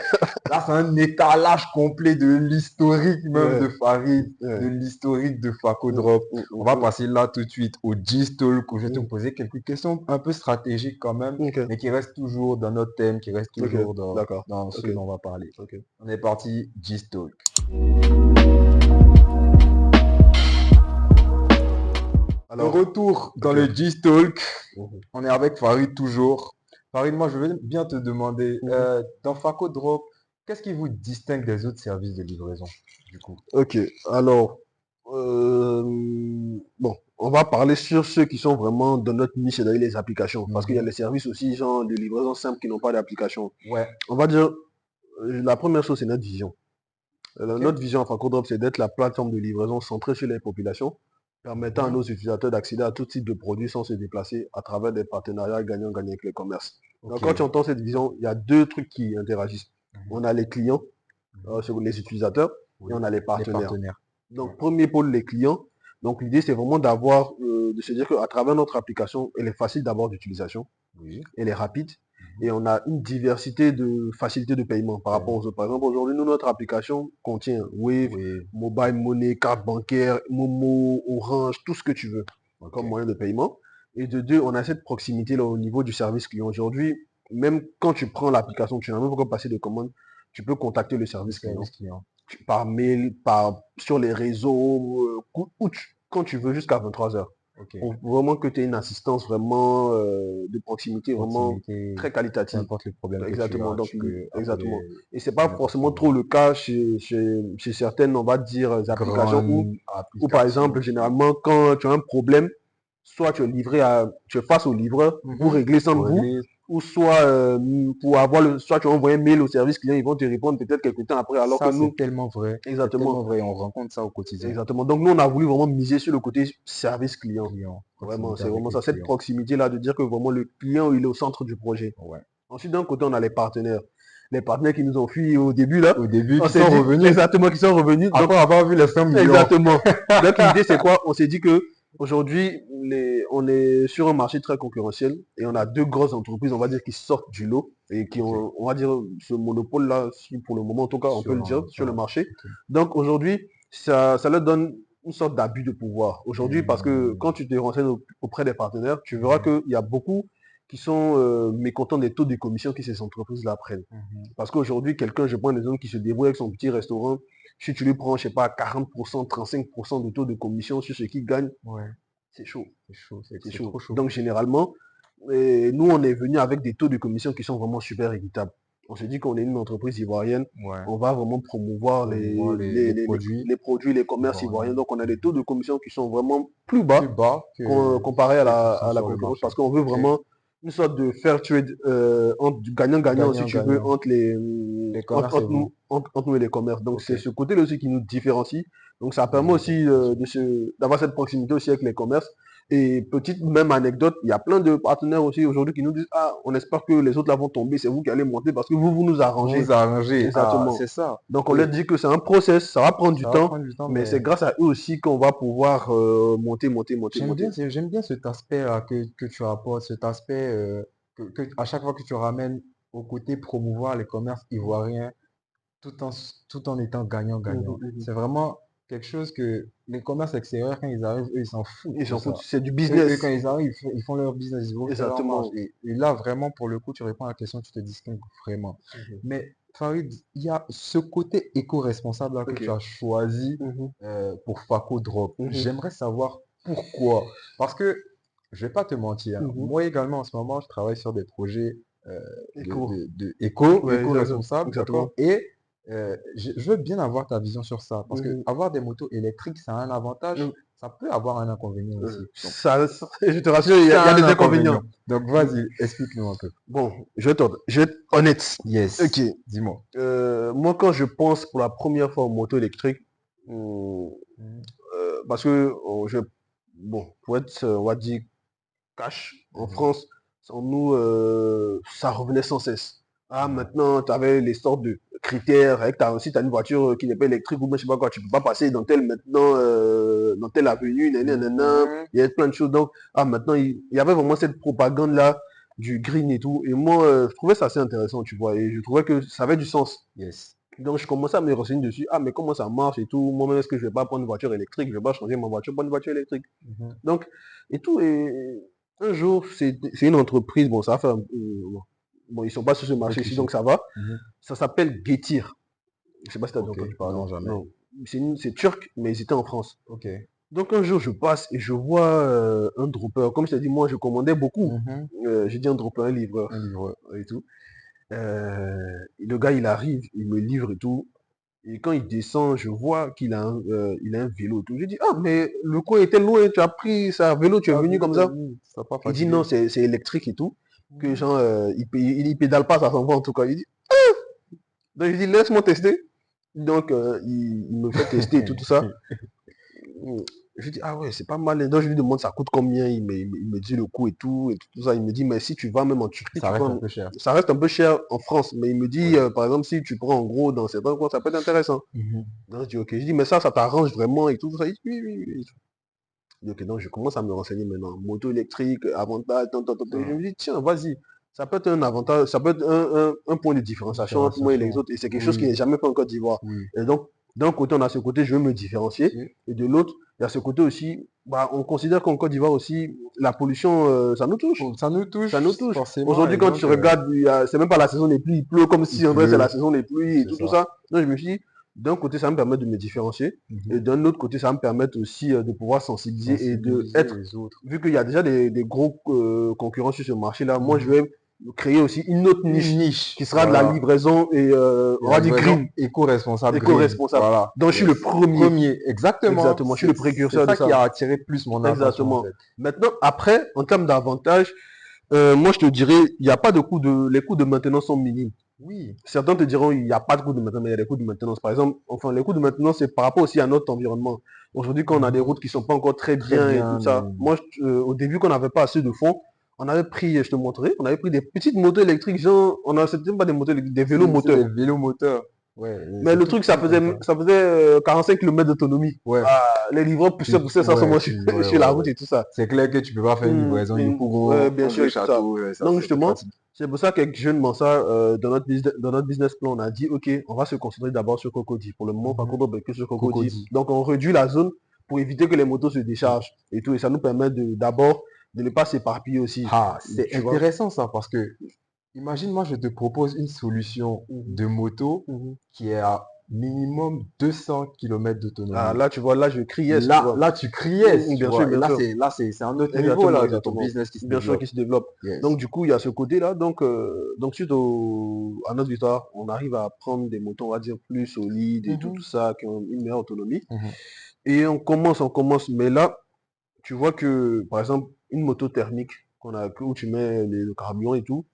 Speaker 1: là, c'est un étalage complet de l'historique même
Speaker 2: Ouais,
Speaker 1: de Farid, de
Speaker 2: ouais.
Speaker 1: l'historique de Faco
Speaker 2: Mm,
Speaker 1: Drop.
Speaker 2: mm,
Speaker 1: On
Speaker 2: mm,
Speaker 1: va
Speaker 2: mm,
Speaker 1: passer là tout de suite au G-Talk où je vais te
Speaker 2: mm.
Speaker 1: poser quelques questions un peu stratégiques quand même,
Speaker 2: Ok,
Speaker 1: mais qui restent toujours dans notre thème, qui restent
Speaker 2: ok,
Speaker 1: toujours
Speaker 2: d'accord.
Speaker 1: dans ce
Speaker 2: Ok,
Speaker 1: dont on va parler.
Speaker 2: ok.
Speaker 1: On est parti, G-Talk. De
Speaker 2: Alors,
Speaker 1: retour dans
Speaker 2: ok.
Speaker 1: le G-Talk,
Speaker 2: Mhm.
Speaker 1: on est avec Farid toujours. Farid, moi je veux bien te demander,
Speaker 2: Mhm.
Speaker 1: dans Faco Drop, qu'est-ce qui vous distingue des autres services de livraison, du coup?
Speaker 2: Ok, alors, bon, on va parler sur ceux qui sont vraiment dans notre niche, c'est-à-dire les applications, parce qu'il y a
Speaker 1: Mhm.
Speaker 2: les services aussi, genre de livraison simple qui n'ont pas d'application.
Speaker 1: Ouais,
Speaker 2: On va dire, la première chose, c'est notre vision.
Speaker 1: ok,
Speaker 2: Notre vision à FrancoDrop, c'est d'être la plateforme de livraison centrée sur les populations, permettant à
Speaker 1: mhm,
Speaker 2: nos utilisateurs d'accéder à tout type de produits sans se déplacer à travers des partenariats gagnant-gagnant avec les commerces. Donc,
Speaker 1: ok,
Speaker 2: quand tu entends cette vision, il y a deux trucs qui interagissent.
Speaker 1: mhm,
Speaker 2: On a les clients,
Speaker 1: mhm,
Speaker 2: sur les utilisateurs, et
Speaker 1: oui,
Speaker 2: on a les
Speaker 1: les
Speaker 2: partenaires.
Speaker 1: partenaires. Ouais,
Speaker 2: Donc, premier pôle, les clients. Donc, l'idée, c'est vraiment d'avoir, de se dire qu'à travers notre application, elle est facile d'abord d'utilisation,
Speaker 1: oui,
Speaker 2: elle est rapide,
Speaker 1: mhm,
Speaker 2: et on a une diversité de facilités de paiement par rapport aux
Speaker 1: paiement,
Speaker 2: autres. Par exemple, aujourd'hui, nous, notre application contient Wave,
Speaker 1: oui,
Speaker 2: Mobile Money, carte bancaire, Momo, Orange, tout ce que tu veux
Speaker 1: ok,
Speaker 2: comme moyen de paiement. Et de deux, on a cette proximité-là au niveau du service client. Aujourd'hui, même quand tu prends l'application, tu n'as même pas passer de commande, tu peux contacter le
Speaker 1: le
Speaker 2: service client
Speaker 1: service client,
Speaker 2: par mail, sur les réseaux, quand tu veux, jusqu'à 23 heures.
Speaker 1: ok,
Speaker 2: Pour vraiment que tu aies une assistance vraiment de proximité, vraiment
Speaker 1: proximité,
Speaker 2: très
Speaker 1: peu
Speaker 2: qualitative.
Speaker 1: importe le problème que tu
Speaker 2: Exactement,
Speaker 1: as,
Speaker 2: donc
Speaker 1: tu peux
Speaker 2: exactement.
Speaker 1: appeler
Speaker 2: Et c'est
Speaker 1: à
Speaker 2: pas
Speaker 1: n'importe
Speaker 2: forcément
Speaker 1: quel
Speaker 2: trop
Speaker 1: moment.
Speaker 2: le cas chez certaines, on va dire, applications
Speaker 1: Grande
Speaker 2: où, par
Speaker 1: application.
Speaker 2: exemple, généralement, quand tu as un problème, soit tu es face au livreur pour
Speaker 1: Mhm.
Speaker 2: régler sans
Speaker 1: Pour
Speaker 2: vous,
Speaker 1: régler,
Speaker 2: ou soit soit tu envoies un mail au service client, ils vont te répondre peut-être quelques temps après, alors que
Speaker 1: ça c'est
Speaker 2: nous,
Speaker 1: tellement vrai. C'est
Speaker 2: exactement,
Speaker 1: tellement vrai. On rencontre ça au quotidien.
Speaker 2: exactement. Donc nous, on a voulu vraiment miser sur le côté service client.
Speaker 1: Client,
Speaker 2: Vraiment,
Speaker 1: proximité
Speaker 2: c'est
Speaker 1: avec
Speaker 2: vraiment
Speaker 1: les
Speaker 2: ça, cette
Speaker 1: clients.
Speaker 2: proximité-là, de dire que vraiment le client, il est au centre du projet.
Speaker 1: Ouais.
Speaker 2: Ensuite, d'un côté, on a les partenaires. Les partenaires qui nous ont fui au début, là.
Speaker 1: Au début,
Speaker 2: On
Speaker 1: qui
Speaker 2: s'est
Speaker 1: sont
Speaker 2: dit,
Speaker 1: revenus
Speaker 2: exactement, qui sont revenus. Donc,
Speaker 1: après avoir vu les 5 millions.
Speaker 2: exactement. Donc, l'idée, c'est quoi? On s'est dit que aujourd'hui, on est sur un marché très concurrentiel et on a deux grosses entreprises, on va dire, qui sortent du lot et qui ont, on va dire, ce monopole-là, pour le moment, en tout cas, on peut le dire, sur le marché.
Speaker 1: Ok.
Speaker 2: Donc, aujourd'hui, ça leur donne une sorte d'abus de pouvoir. Aujourd'hui, parce que quand tu te renseignes auprès des partenaires, tu verras qu'il y a beaucoup qui sont mécontents des taux de commission que ces entreprises-là prennent. Parce qu'aujourd'hui, quelqu'un, je prends des hommes qui se débrouille avec son petit restaurant, si tu lui prends, je sais pas, 40%, 35% de taux de commission sur ce qu'il gagne,
Speaker 1: Ouais,
Speaker 2: c'est chaud.
Speaker 1: c'est chaud,
Speaker 2: C'est
Speaker 1: c'est
Speaker 2: chaud.
Speaker 1: trop chaud.
Speaker 2: Donc, généralement, nous, on est venu avec des taux de commission qui sont vraiment super équitables. On se dit qu'on est une entreprise ivoirienne,
Speaker 1: Ouais.
Speaker 2: on va vraiment promouvoir
Speaker 1: Promouvoir les produits
Speaker 2: les produits, les commerces
Speaker 1: ivoiriens.
Speaker 2: ivoiriens. Donc, on a des taux de commission qui sont vraiment plus bas
Speaker 1: Plus bas
Speaker 2: comparé à
Speaker 1: ceux qui sont
Speaker 2: la
Speaker 1: sur le
Speaker 2: concurrence
Speaker 1: marché.
Speaker 2: parce qu'on veut
Speaker 1: Ok.
Speaker 2: vraiment une sorte de fair trade gagnant-gagnant si tu veux
Speaker 1: Gagnant-gagnant.
Speaker 2: entre
Speaker 1: Les commerces et vous.
Speaker 2: entre nous et les commerces. Donc
Speaker 1: Ok.
Speaker 2: c'est ce côté-là aussi qui nous différencie. Donc ça permet aussi d'avoir cette proximité aussi avec les commerces. Et petite même anecdote, il y a plein de partenaires aussi aujourd'hui qui nous disent ah on espère que les autres là vont tomber, c'est vous qui allez monter parce que vous nous
Speaker 1: Vous
Speaker 2: arrangez.
Speaker 1: vous arrangez. Ah,
Speaker 2: Exactement.
Speaker 1: c'est ça.
Speaker 2: Donc on
Speaker 1: Et
Speaker 2: leur dit que c'est un process, ça va prendre du
Speaker 1: ça va
Speaker 2: temps,
Speaker 1: prendre du temps,
Speaker 2: mais
Speaker 1: mais
Speaker 2: c'est grâce à eux aussi qu'on va pouvoir monter.
Speaker 1: j'aime bien cet aspect-là que tu apportes, cet aspect à chaque fois que tu ramènes au côté promouvoir les commerces ivoiriens tout en étant gagnant-gagnant.
Speaker 2: Mhm.
Speaker 1: C'est vraiment quelque chose que les commerces extérieurs, quand ils arrivent, eux, ils s'en foutent
Speaker 2: Ils
Speaker 1: de
Speaker 2: s'en foutent,
Speaker 1: ça.
Speaker 2: c'est du
Speaker 1: Eux,
Speaker 2: business.
Speaker 1: quand ils arrivent, ils font leur business, ils vont faire leur marge.
Speaker 2: Exactement.
Speaker 1: Et là, vraiment, pour le coup, tu réponds à la question, tu te distingues vraiment.
Speaker 2: Mhm.
Speaker 1: Mais Farid, il y a ce côté éco-responsable là que
Speaker 2: Ok.
Speaker 1: tu as choisi
Speaker 2: Mhm.
Speaker 1: pour Faco Drop.
Speaker 2: Mhm.
Speaker 1: J'aimerais savoir pourquoi. Parce que, je vais pas te mentir,
Speaker 2: Mhm.
Speaker 1: moi également, en ce moment, je travaille sur des projets
Speaker 2: Éco. Ouais,
Speaker 1: éco-responsables,
Speaker 2: exactement.
Speaker 1: d'accord? Et je veux bien avoir ta vision sur ça, parce que
Speaker 2: Mhm.
Speaker 1: avoir des motos électriques, ça a un avantage,
Speaker 2: Mhm.
Speaker 1: ça peut avoir un inconvénient aussi. Donc,
Speaker 2: Je te rassure, il
Speaker 1: ça
Speaker 2: y
Speaker 1: a
Speaker 2: a
Speaker 1: un
Speaker 2: des inconvénients.
Speaker 1: inconvénient. Donc, vas-y, explique-nous un peu.
Speaker 2: Bon, je vais être honnête. Ok.
Speaker 1: Yes, dis-moi.
Speaker 2: Moi, quand je pense pour la première fois aux motos électriques, hum,
Speaker 1: Mhm,
Speaker 2: parce que bon, pour être, on va dire, cash, en
Speaker 1: mhm,
Speaker 2: France, sans nous, ça revenait sans cesse. Ah,
Speaker 1: ouais.
Speaker 2: maintenant, tu avais les sortes de critères, avec si tu as une voiture qui n'est pas électrique ou même je sais pas quoi, tu peux pas passer dans telle avenue, nanana,
Speaker 1: Mhm.
Speaker 2: il y a plein de choses. Donc, ah, maintenant, il y avait vraiment cette propagande-là du green et tout. Et moi, je trouvais ça assez intéressant, tu vois, et je trouvais que ça avait du sens.
Speaker 1: Yes.
Speaker 2: Donc, je commençais à me renseigner dessus. Ah, mais comment ça marche et tout. Moi-même, est-ce que je vais pas prendre une voiture électrique? Je vais pas changer ma voiture pour une voiture électrique.
Speaker 1: Mhm,
Speaker 2: Donc, et tout. Et un jour, c'est une entreprise, bon, ça va faire, bon, ils sont pas sur ce
Speaker 1: peu
Speaker 2: marché ici,
Speaker 1: cliché.
Speaker 2: donc ça va.
Speaker 1: Mhm.
Speaker 2: Ça s'appelle Getir. Je sais pas si tu as déjà
Speaker 1: Ok,
Speaker 2: entendu parler.
Speaker 1: non, jamais.
Speaker 2: Non. C'est turc, mais ils étaient en France.
Speaker 1: Ok.
Speaker 2: Donc un jour, je passe et je vois un dropper. Comme je t'ai dit, moi, je commandais beaucoup.
Speaker 1: Mhm.
Speaker 2: J'ai dit un dropper, un livreur
Speaker 1: Un livreur.
Speaker 2: et tout. Et le gars, il arrive, il me livre et tout. Et quand il descend, je vois il a un vélo et tout. Je dis, ah, mais le coin était loin, tu as pris ça à vélo, tu es
Speaker 1: Ah,
Speaker 2: venu comme ça.
Speaker 1: ça n'a pas
Speaker 2: Il dit non,
Speaker 1: fatigué.
Speaker 2: c'est électrique et tout. Que
Speaker 1: Mhm.
Speaker 2: genre, il pédale pas, ça s'en va en tout cas. Il dit, donc je dis, laisse-moi tester. Donc, il me fait tester et tout ça. Je dis, ah ouais, c'est pas mal. Donc, je lui demande, ça coûte combien? Il me dit le coût et tout ça. Il me dit, mais si tu vas même en Turquie,
Speaker 1: Ça reste un peu cher.
Speaker 2: ça reste un peu cher en France. Mais il me dit,
Speaker 1: Ouais.
Speaker 2: par exemple, si tu prends en gros dans certains coins, ça peut être intéressant.
Speaker 1: Mhm.
Speaker 2: Donc, je dis, ok. Je dis, mais ça t'arrange vraiment et tout ça. Il dit, oui, oui, oui. Je dis, ok, donc je commence à me renseigner maintenant. Moto électrique, avantage, tant. Je
Speaker 1: Ah,
Speaker 2: me dis, tiens, vas-y. Ça peut être un avantage, ça peut être un point de différenciation entre moi et les
Speaker 1: différenciation.
Speaker 2: autres. Et c'est quelque chose qui
Speaker 1: Oui,
Speaker 2: n'est jamais fait en Côte d'Ivoire.
Speaker 1: oui.
Speaker 2: Et donc, d'un côté, on a ce côté, je veux me différencier.
Speaker 1: Et
Speaker 2: Et de l'autre, il y a ce côté aussi, bah, on considère qu'en Côte d'Ivoire aussi, la pollution, ça nous touche.
Speaker 1: ça nous
Speaker 2: Ça
Speaker 1: touche
Speaker 2: nous touche.
Speaker 1: forcément
Speaker 2: Aujourd'hui,
Speaker 1: et
Speaker 2: quand tu
Speaker 1: donc
Speaker 2: regardes, c'est même pas la saison des pluies, il pleut comme
Speaker 1: il
Speaker 2: si en vrai c'est la
Speaker 1: pleut,
Speaker 2: saison des pluies et
Speaker 1: c'est
Speaker 2: tout
Speaker 1: ça.
Speaker 2: ça. Donc je me suis dit, d'un côté, ça me permet de me différencier. Et
Speaker 1: Mhm.
Speaker 2: d'un autre côté, ça me permet aussi de pouvoir sensibiliser et de
Speaker 1: Sensibiliser
Speaker 2: être,
Speaker 1: les autres.
Speaker 2: vu qu'il y a déjà des gros concurrents sur ce marché-là, moi je
Speaker 1: Mhm.
Speaker 2: vais créer aussi une autre
Speaker 1: Une
Speaker 2: niche qui
Speaker 1: niche,
Speaker 2: sera de la
Speaker 1: voilà.
Speaker 2: livraison et
Speaker 1: Et
Speaker 2: on
Speaker 1: la
Speaker 2: va dire
Speaker 1: livraison
Speaker 2: green,
Speaker 1: éco-responsable green.
Speaker 2: éco-responsable.
Speaker 1: Voilà.
Speaker 2: Donc je suis le
Speaker 1: Yes.
Speaker 2: premier.
Speaker 1: Premier, exactement.
Speaker 2: Exactement, je suis le
Speaker 1: C'est
Speaker 2: précurseur de
Speaker 1: ça qui
Speaker 2: ça.
Speaker 1: a attiré plus mon attention en
Speaker 2: Exactement.
Speaker 1: fait.
Speaker 2: Maintenant, après, en termes d'avantages, moi je te dirais, il n'y a pas de les coûts de maintenance sont minimes.
Speaker 1: Oui.
Speaker 2: Certains te diront il n'y a pas de coût de maintenance, mais il y a des coûts de maintenance. Par exemple, enfin, les coûts de maintenance, c'est par rapport aussi à notre environnement. Aujourd'hui, quand on a des
Speaker 1: Mhm.
Speaker 2: routes qui sont pas encore très
Speaker 1: Très
Speaker 2: bien et tout
Speaker 1: bien.
Speaker 2: ça, moi, au début, quand on n'avait pas assez de fonds, on avait pris, je te montrerai, on avait pris des petites motos électriques, genre, c'était pas des motos électriques, des vélos
Speaker 1: C'est des
Speaker 2: moteurs.
Speaker 1: vélos moteurs. Ouais,
Speaker 2: Mais
Speaker 1: c'est
Speaker 2: le
Speaker 1: tout
Speaker 2: truc, ça
Speaker 1: petit
Speaker 2: faisait,
Speaker 1: comme ça.
Speaker 2: ça faisait 45 km d'autonomie.
Speaker 1: Ouais.
Speaker 2: Ah, les livreurs poussaient ça sur moi
Speaker 1: Ouais,
Speaker 2: sur la
Speaker 1: ouais,
Speaker 2: route
Speaker 1: ouais.
Speaker 2: et tout ça.
Speaker 1: C'est clair que tu peux pas faire une livraison
Speaker 2: Ouais,
Speaker 1: Yopougon,
Speaker 2: bien sûr,
Speaker 1: André
Speaker 2: et tout ça.
Speaker 1: Château, ouais, ça
Speaker 2: Donc
Speaker 1: c'est
Speaker 2: justement,
Speaker 1: pratique.
Speaker 2: c'est pour ça qu'avec Jeune Mansa, dans notre business plan, on a dit, OK, on va se concentrer d'abord sur Cocody. Pour le moment,
Speaker 1: Mhm.
Speaker 2: Facundo que sur Cocody.
Speaker 1: Cocody.
Speaker 2: Donc on réduit la zone pour éviter que les motos se déchargent et tout. Et ça nous permet d'abord de ne pas s'éparpiller aussi.
Speaker 1: Ah, c'est
Speaker 2: Tu vois?
Speaker 1: intéressant ça parce que imagine moi je te propose une solution
Speaker 2: Mhm,
Speaker 1: de moto
Speaker 2: mhm.
Speaker 1: qui est à minimum 200 km
Speaker 2: Ah,
Speaker 1: d'autonomie.
Speaker 2: là, tu vois, là, je crie yes, tu
Speaker 1: Là,
Speaker 2: vois.
Speaker 1: là tu criais, tu
Speaker 2: Bien sûr,
Speaker 1: vois. Et
Speaker 2: bien sûr.
Speaker 1: là c'est un autre niveau
Speaker 2: Exactement,
Speaker 1: là de ton
Speaker 2: exactement.
Speaker 1: business qui se
Speaker 2: Bien sûr
Speaker 1: développe.
Speaker 2: qu'il se développe. Donc
Speaker 1: Yes.
Speaker 2: du coup, il y a ce côté-là. Donc suite à notre victoire, on arrive à prendre des motos, on va dire, plus solides et tout
Speaker 1: Mhm,
Speaker 2: ça, qui ont une meilleure autonomie.
Speaker 1: mhm.
Speaker 2: Et on commence. Mais là, tu vois que, par exemple, une moto thermique où tu mets le carburant et tout,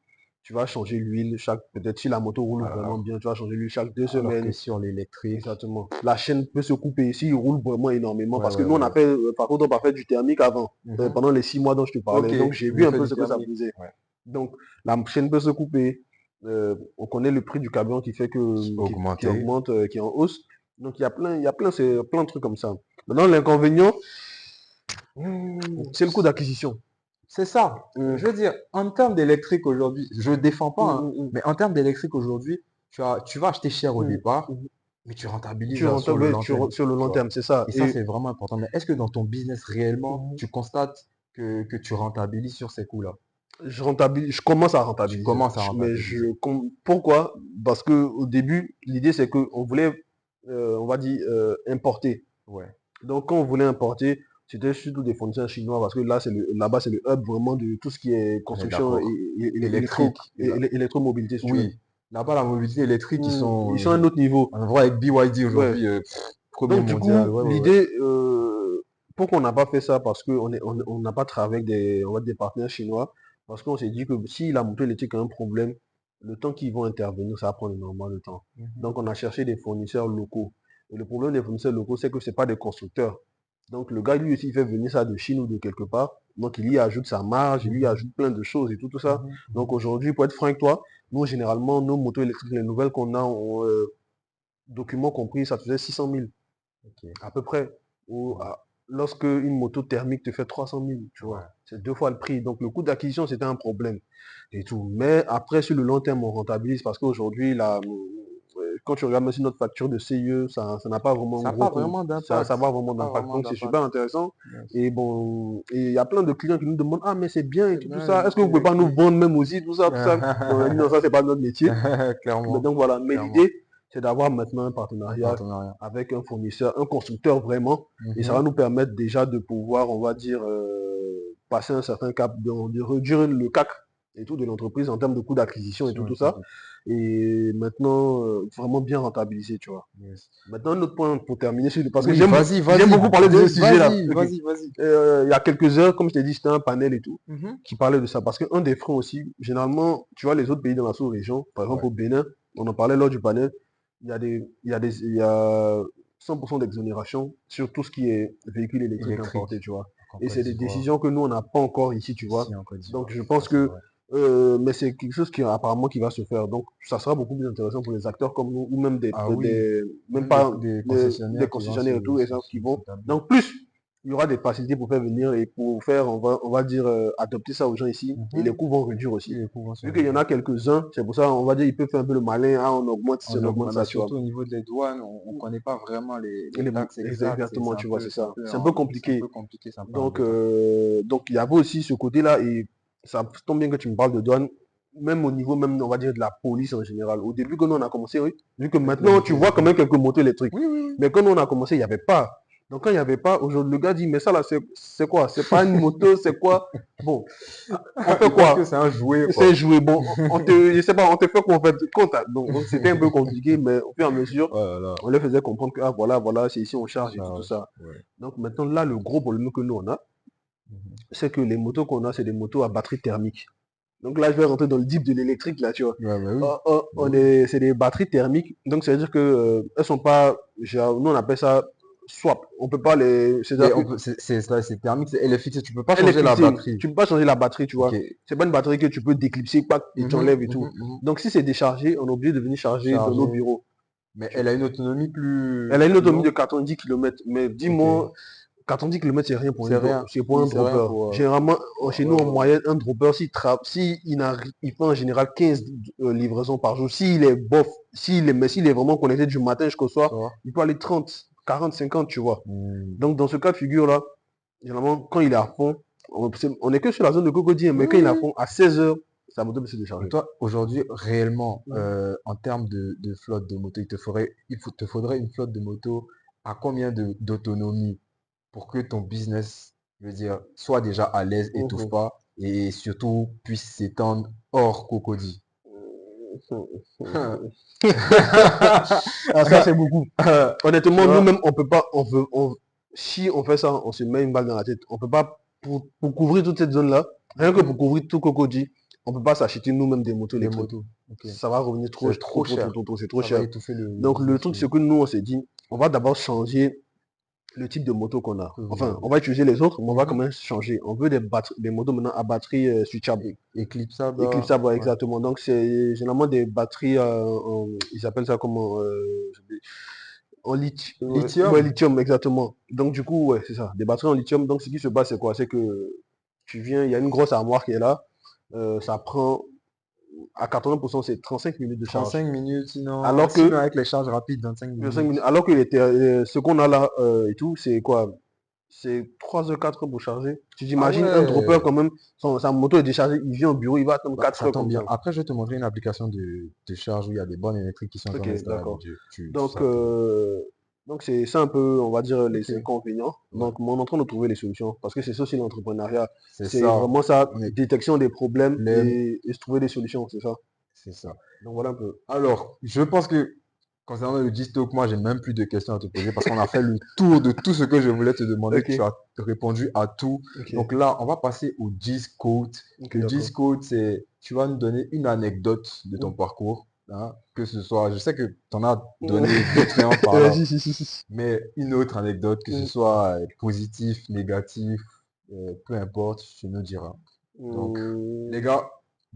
Speaker 2: tu vas changer l'huile peut-être si la moto roule vraiment
Speaker 1: Alors,
Speaker 2: bien, tu vas changer l'huile chaque deux
Speaker 1: alors que
Speaker 2: semaines.
Speaker 1: sur l'électrique,
Speaker 2: Exactement. La chaîne peut se couper s'il roule vraiment énormément.
Speaker 1: ouais,
Speaker 2: Parce que
Speaker 1: ouais,
Speaker 2: nous,
Speaker 1: ouais.
Speaker 2: par contre, on a fait du thermique avant,
Speaker 1: Mhm.
Speaker 2: pendant les 6 mois dont je te
Speaker 1: Ok,
Speaker 2: parlais. Donc, j'ai
Speaker 1: vous
Speaker 2: vu
Speaker 1: avez
Speaker 2: un
Speaker 1: fait
Speaker 2: peu
Speaker 1: du
Speaker 2: ce que ça
Speaker 1: thermique.
Speaker 2: faisait.
Speaker 1: Ouais.
Speaker 2: Donc, la chaîne peut se couper. On connaît le prix du carburant qui
Speaker 1: Augmenté.
Speaker 2: augmente, qui est en hausse. Donc, c'est plein de trucs comme ça. Maintenant, l'inconvénient, c'est le coût d'acquisition.
Speaker 1: C'est ça.
Speaker 2: Hum,
Speaker 1: Je veux dire, en termes d'électrique aujourd'hui, je ne défends pas,
Speaker 2: hum,
Speaker 1: hein,
Speaker 2: hum, hum,
Speaker 1: mais en termes d'électrique aujourd'hui, tu vas acheter cher au
Speaker 2: hum,
Speaker 1: départ,
Speaker 2: hum.
Speaker 1: mais tu rentabilises sur le
Speaker 2: Ouais,
Speaker 1: long terme,
Speaker 2: sur le
Speaker 1: tu
Speaker 2: long
Speaker 1: vois.
Speaker 2: terme, c'est ça.
Speaker 1: Et ça, c'est vraiment important. Mais est-ce que dans ton business réellement,
Speaker 2: Mhm.
Speaker 1: tu constates que tu rentabilises sur ces coûts-là?
Speaker 2: Je commence à
Speaker 1: Tu
Speaker 2: rentabiliser.
Speaker 1: commences à rentabiliser.
Speaker 2: Pourquoi? Parce que au début, l'idée c'est qu'on voulait, on va dire, importer.
Speaker 1: Ouais.
Speaker 2: Donc quand on voulait importer, c'était surtout des fournisseurs chinois parce que là-bas c'est le hub vraiment de tout ce qui est
Speaker 1: On est
Speaker 2: construction
Speaker 1: d'accord.
Speaker 2: électro,
Speaker 1: Électrique.
Speaker 2: électromobilité si tu veux.
Speaker 1: Oui. Là-bas, la mobilité électrique, ils
Speaker 2: Ils
Speaker 1: sont,
Speaker 2: sont à un autre niveau.
Speaker 1: on le voit avec BYD
Speaker 2: Ouais.
Speaker 1: aujourd'hui, premier
Speaker 2: Donc du
Speaker 1: mondial.
Speaker 2: coup,
Speaker 1: Ouais, ouais, ouais.
Speaker 2: l'idée, pourquoi on n'a pas fait ça? Parce on n'a pas travaillé avec on va dire des partenaires chinois. Parce qu'on s'est dit que si la moto électrique a un problème, le temps qu'ils vont intervenir, ça va prendre énormément de temps.
Speaker 1: Mhm.
Speaker 2: Donc on a cherché des fournisseurs locaux. Et le problème des fournisseurs locaux, c'est que ce pas des constructeurs. Donc le gars, lui aussi, il fait venir ça de Chine ou de quelque part. Donc il y ajoute sa marge, il y
Speaker 1: Mhm.
Speaker 2: ajoute plein de choses et tout ça.
Speaker 1: Mhm.
Speaker 2: Donc
Speaker 1: Mhm.
Speaker 2: aujourd'hui, pour être franc avec toi, nous, généralement, nos motos électriques, les nouvelles qu'on a, documents compris, ça faisait 600 000
Speaker 1: Ok.
Speaker 2: à peu près. Ou
Speaker 1: Ouais.
Speaker 2: lorsque une moto thermique te fait 300 000, tu
Speaker 1: Ouais.
Speaker 2: vois, c'est 2 fois le prix. Donc le coût d'acquisition, c'était un problème et tout. Mais après, sur le long terme, on rentabilise parce qu'aujourd'hui, quand tu regardes aussi notre facture de CIE, ça n'a pas vraiment un
Speaker 1: Ça n'a
Speaker 2: gros
Speaker 1: pas
Speaker 2: coût.
Speaker 1: vraiment
Speaker 2: Ça
Speaker 1: d'impact.
Speaker 2: va
Speaker 1: Ça n'a
Speaker 2: vraiment
Speaker 1: pas
Speaker 2: d'impact.
Speaker 1: vraiment
Speaker 2: Donc c'est
Speaker 1: d'impact.
Speaker 2: super intéressant.
Speaker 1: Yes.
Speaker 2: Et bon, et il y a plein de clients qui nous demandent, ah mais c'est bien et
Speaker 1: C'est
Speaker 2: tout
Speaker 1: bien
Speaker 2: ça. Est-ce que vous pouvez pas nous
Speaker 1: l'électrique.
Speaker 2: vendre même aussi, tout ça, tout ça. On a dit non, ça c'est pas notre métier. Mais
Speaker 1: Clairement.
Speaker 2: donc voilà, mais
Speaker 1: Clairement.
Speaker 2: l'idée, c'est d'avoir maintenant un
Speaker 1: Un
Speaker 2: partenariat
Speaker 1: partenariat.
Speaker 2: avec un fournisseur, un constructeur vraiment, et ça va
Speaker 1: Mhm.
Speaker 2: nous permettre déjà de pouvoir, on va dire, passer un certain cap, de réduire le CAC et tout de l'entreprise en termes de coût d'acquisition et
Speaker 1: Sur
Speaker 2: tout,
Speaker 1: le
Speaker 2: tout ça,
Speaker 1: côté.
Speaker 2: et maintenant, vraiment bien rentabiliser, tu vois.
Speaker 1: Yes.
Speaker 2: Maintenant, un autre point pour terminer, parce que
Speaker 1: Oui, vas-y,
Speaker 2: j'aime
Speaker 1: vas-y.
Speaker 2: beaucoup parler de ce sujet-là.
Speaker 1: Vas-y,
Speaker 2: Ok.
Speaker 1: vas-y, vas-y.
Speaker 2: Il y a quelques heures, comme je t'ai dit, c'était un panel et tout,
Speaker 1: Mhm.
Speaker 2: qui parlait de ça. Parce qu'un des freins aussi, généralement, tu vois, les autres pays dans la sous-région, par exemple
Speaker 1: Ouais.
Speaker 2: au Bénin, on en parlait lors du panel, il y a 100% d'exonération sur tout ce qui est véhicule électrique importé,
Speaker 1: Électrique.
Speaker 2: tu vois.
Speaker 1: En
Speaker 2: Et
Speaker 1: Côte
Speaker 2: c'est des
Speaker 1: d'Ivoire.
Speaker 2: décisions que nous, on n'a pas encore ici, tu vois.
Speaker 1: Ici en Côte
Speaker 2: Donc,
Speaker 1: d'Ivoire.
Speaker 2: je
Speaker 1: Ça,
Speaker 2: pense
Speaker 1: c'est
Speaker 2: que,
Speaker 1: vrai.
Speaker 2: mais c'est quelque chose qui, apparemment, qui va se faire. Donc, ça sera beaucoup plus intéressant pour les acteurs comme nous, ou même
Speaker 1: Ah oui.
Speaker 2: même
Speaker 1: Même
Speaker 2: pas
Speaker 1: des
Speaker 2: des
Speaker 1: concessionnaires qui vont
Speaker 2: concessionnaires et tout, et ça, qui vont.
Speaker 1: s'établir.
Speaker 2: Donc, plus, il y aura des facilités pour faire venir et pour faire, on va dire, adopter ça aux gens ici, et les
Speaker 1: Mhm.
Speaker 2: coûts vont réduire
Speaker 1: Et
Speaker 2: aussi.
Speaker 1: les coûts vont se
Speaker 2: Vu qu'il y en
Speaker 1: réduire.
Speaker 2: a quelques-uns, c'est pour ça, on va dire, ils peuvent faire un peu le malin, ah, on augmente si
Speaker 1: On
Speaker 2: on augmente
Speaker 1: augmente, mais
Speaker 2: ça, tu vois.
Speaker 1: surtout au niveau des douanes, on ne connaît pas vraiment
Speaker 2: Et
Speaker 1: les taxes exactes.
Speaker 2: exactement, tu vois, c'est
Speaker 1: C'est un
Speaker 2: ça.
Speaker 1: peu,
Speaker 2: C'est un peu
Speaker 1: c'est un peu
Speaker 2: compliqué.
Speaker 1: compliqué, ça prend un peu de temps.
Speaker 2: Donc il y avait aussi ce côté-là, et ça tombe bien que tu me parles de douane, même au niveau, même, on va dire, de la police en général. Au début, quand nous, on a commencé, oui, vu que
Speaker 1: Avec les
Speaker 2: maintenant, tu
Speaker 1: motos
Speaker 2: vois quand même
Speaker 1: électriques.
Speaker 2: quelques motos électriques.
Speaker 1: Oui, oui, oui.
Speaker 2: Mais quand nous, on a commencé, il n'y avait pas. Donc quand il n'y avait pas, aujourd'hui, le gars dit, mais ça là, c'est quoi? C'est pas une moto, c'est quoi? Bon, on fait
Speaker 1: Ils pensent que
Speaker 2: quoi?
Speaker 1: c'est un jouet,
Speaker 2: C'est
Speaker 1: quoi.
Speaker 2: joué. Bon, je sais pas, on te fait quoi en fait? Donc c'était un peu compliqué, mais au fur et à mesure,
Speaker 1: Oh là là.
Speaker 2: on leur faisait comprendre que, ah, voilà, c'est ici on
Speaker 1: On
Speaker 2: charge et tout
Speaker 1: charge.
Speaker 2: ça.
Speaker 1: Ouais.
Speaker 2: Donc maintenant, là, le gros problème que nous, on a,
Speaker 1: Mhm.
Speaker 2: c'est que les motos qu'on a, c'est des motos à batterie thermique. Donc là, je vais rentrer dans le deep de l'électrique, là, tu vois.
Speaker 1: Ouais, bah oui. Bah oui.
Speaker 2: C'est des batteries thermiques. Donc, ça veut dire que elles sont pas, nous, on appelle ça, swap. On peut pas les...
Speaker 1: Mais
Speaker 2: C'est-à-dire que
Speaker 1: c'est thermique, elle est fixée, tu peux pas
Speaker 2: elle est
Speaker 1: changer la
Speaker 2: fixée.
Speaker 1: batterie.
Speaker 2: Tu peux pas changer la batterie, tu
Speaker 1: Ok.
Speaker 2: vois. C'est pas une batterie que tu peux déclipser, pack, et tu enlèves et tout. Donc si c'est déchargé, on est obligé de venir charger dans nos
Speaker 1: Chargée.
Speaker 2: bureaux.
Speaker 1: Mais elle a une autonomie
Speaker 2: Elle a une
Speaker 1: plus
Speaker 2: autonomie de
Speaker 1: longue.
Speaker 2: 90 km. Mais
Speaker 1: Ok.
Speaker 2: dis-moi, 90 km, c'est rien pour
Speaker 1: C'est rien.
Speaker 2: c'est pour
Speaker 1: Oui,
Speaker 2: un
Speaker 1: c'est rien
Speaker 2: dropper.
Speaker 1: pour.
Speaker 2: Généralement, chez
Speaker 1: Ouais,
Speaker 2: nous,
Speaker 1: ouais,
Speaker 2: en
Speaker 1: ouais.
Speaker 2: moyenne, un dropper, il fait en général 15 livraisons par jour. S'il est bof, mais s'il est vraiment connecté du matin jusqu'au soir,
Speaker 1: Ça va.
Speaker 2: il peut aller 30, 40, 50, tu vois.
Speaker 1: Hmm.
Speaker 2: Donc, dans ce cas de figure-là, généralement, quand il est à fond, on est que sur la zone de Cocody, hein, mais
Speaker 1: Oui,
Speaker 2: quand il est à
Speaker 1: oui.
Speaker 2: fond, à 16 heures, sa moto peut se
Speaker 1: Mais
Speaker 2: décharger.
Speaker 1: toi, aujourd'hui, réellement,
Speaker 2: Mhm.
Speaker 1: en termes de flotte de moto, te faudrait une flotte de moto à combien d'autonomie pour que ton business, je veux dire, soit déjà à l'aise, étouffe
Speaker 2: Mhm.
Speaker 1: pas et surtout puisse s'étendre hors Cocody.
Speaker 2: Ah, ça, c'est beaucoup.
Speaker 1: Tu
Speaker 2: Honnêtement,
Speaker 1: vois?
Speaker 2: nous-mêmes, on peut pas, si on fait ça, on se met une balle dans la tête. On peut pas, pour couvrir toute cette zone-là, rien que pour
Speaker 1: Mhm.
Speaker 2: couvrir tout Cocody, on peut pas s'acheter nous-mêmes des motos
Speaker 1: Des
Speaker 2: électriques.
Speaker 1: motos. Ok.
Speaker 2: Ça va revenir trop,
Speaker 1: C'est
Speaker 2: trop,
Speaker 1: trop
Speaker 2: trop, trop,
Speaker 1: cher.
Speaker 2: trop, trop, c'est trop
Speaker 1: Ça va
Speaker 2: cher.
Speaker 1: étouffer le
Speaker 2: Donc, le
Speaker 1: business
Speaker 2: truc, c'est que nous, on s'est dit, on va d'abord changer le type de moto qu'on a.
Speaker 1: que vous
Speaker 2: Enfin,
Speaker 1: avez.
Speaker 2: on va utiliser les autres, mais on va quand
Speaker 1: Mhm.
Speaker 2: même changer. On veut des motos maintenant à batterie switchable.
Speaker 1: Éclipsable, là.
Speaker 2: Éclipsable, ouais,
Speaker 1: Ouais.
Speaker 2: exactement. Donc, c'est généralement des batteries, ils appellent ça comment en lithium, ouais,
Speaker 1: Lithium.
Speaker 2: lithium, exactement. Donc, du coup, ouais, c'est ça. Des batteries en lithium. Donc, ce qui se passe, c'est quoi? C'est que tu viens, il y a une grosse armoire qui est là. Ça prend, à 80%, c'est 35 minutes de charge.
Speaker 1: 35 minutes, sinon,
Speaker 2: Alors
Speaker 1: sinon
Speaker 2: que,
Speaker 1: avec les charges rapides, 25 minutes.
Speaker 2: alors que ce qu'on a là et tout, c'est quoi? C'est 3 heures, 4 heures pour charger. Tu
Speaker 1: Ah
Speaker 2: t'imagines un dropper
Speaker 1: ouais,
Speaker 2: quand même, sa moto est déchargée, il vient au bureau, il va attendre
Speaker 1: bah,
Speaker 2: 4
Speaker 1: ça
Speaker 2: heures
Speaker 1: tombe
Speaker 2: comme ça.
Speaker 1: bien. Après, je vais te montrer une application de charge où il y a des bornes électriques qui sont
Speaker 2: Ok,
Speaker 1: encore installables.
Speaker 2: d'accord. Donc,
Speaker 1: Ça te...
Speaker 2: c'est ça un peu, on va dire, les
Speaker 1: Ok,
Speaker 2: inconvénients.
Speaker 1: ouais,
Speaker 2: Donc, on est en train de trouver les solutions. Parce que c'est ça aussi l'entrepreneuriat.
Speaker 1: c'est
Speaker 2: C'est
Speaker 1: ça.
Speaker 2: vraiment ça,
Speaker 1: On est
Speaker 2: détection des problèmes
Speaker 1: problème,
Speaker 2: et se trouver des solutions, c'est ça.
Speaker 1: c'est ça.
Speaker 2: Donc, voilà un peu.
Speaker 1: Alors, je pense que concernant le G-Stock, moi, j'ai même plus de questions à te poser parce qu'on a fait le tour de tout ce que je voulais te demander.
Speaker 2: Ok,
Speaker 1: Tu as répondu à tout. Donc
Speaker 2: ok,
Speaker 1: là, on va passer au G-Code.
Speaker 2: ok,
Speaker 1: Le
Speaker 2: d'accord.
Speaker 1: G-Code, c'est, tu vas nous donner une anecdote de ton parcours, hein, que ce soit, je sais que tu en as donné vite fait en parlant,
Speaker 2: Vas-y, si.
Speaker 1: mais une autre anecdote, que ce
Speaker 2: Mm,
Speaker 1: soit positif, négatif, peu importe, tu nous diras. Donc, les
Speaker 2: mm.
Speaker 1: gars,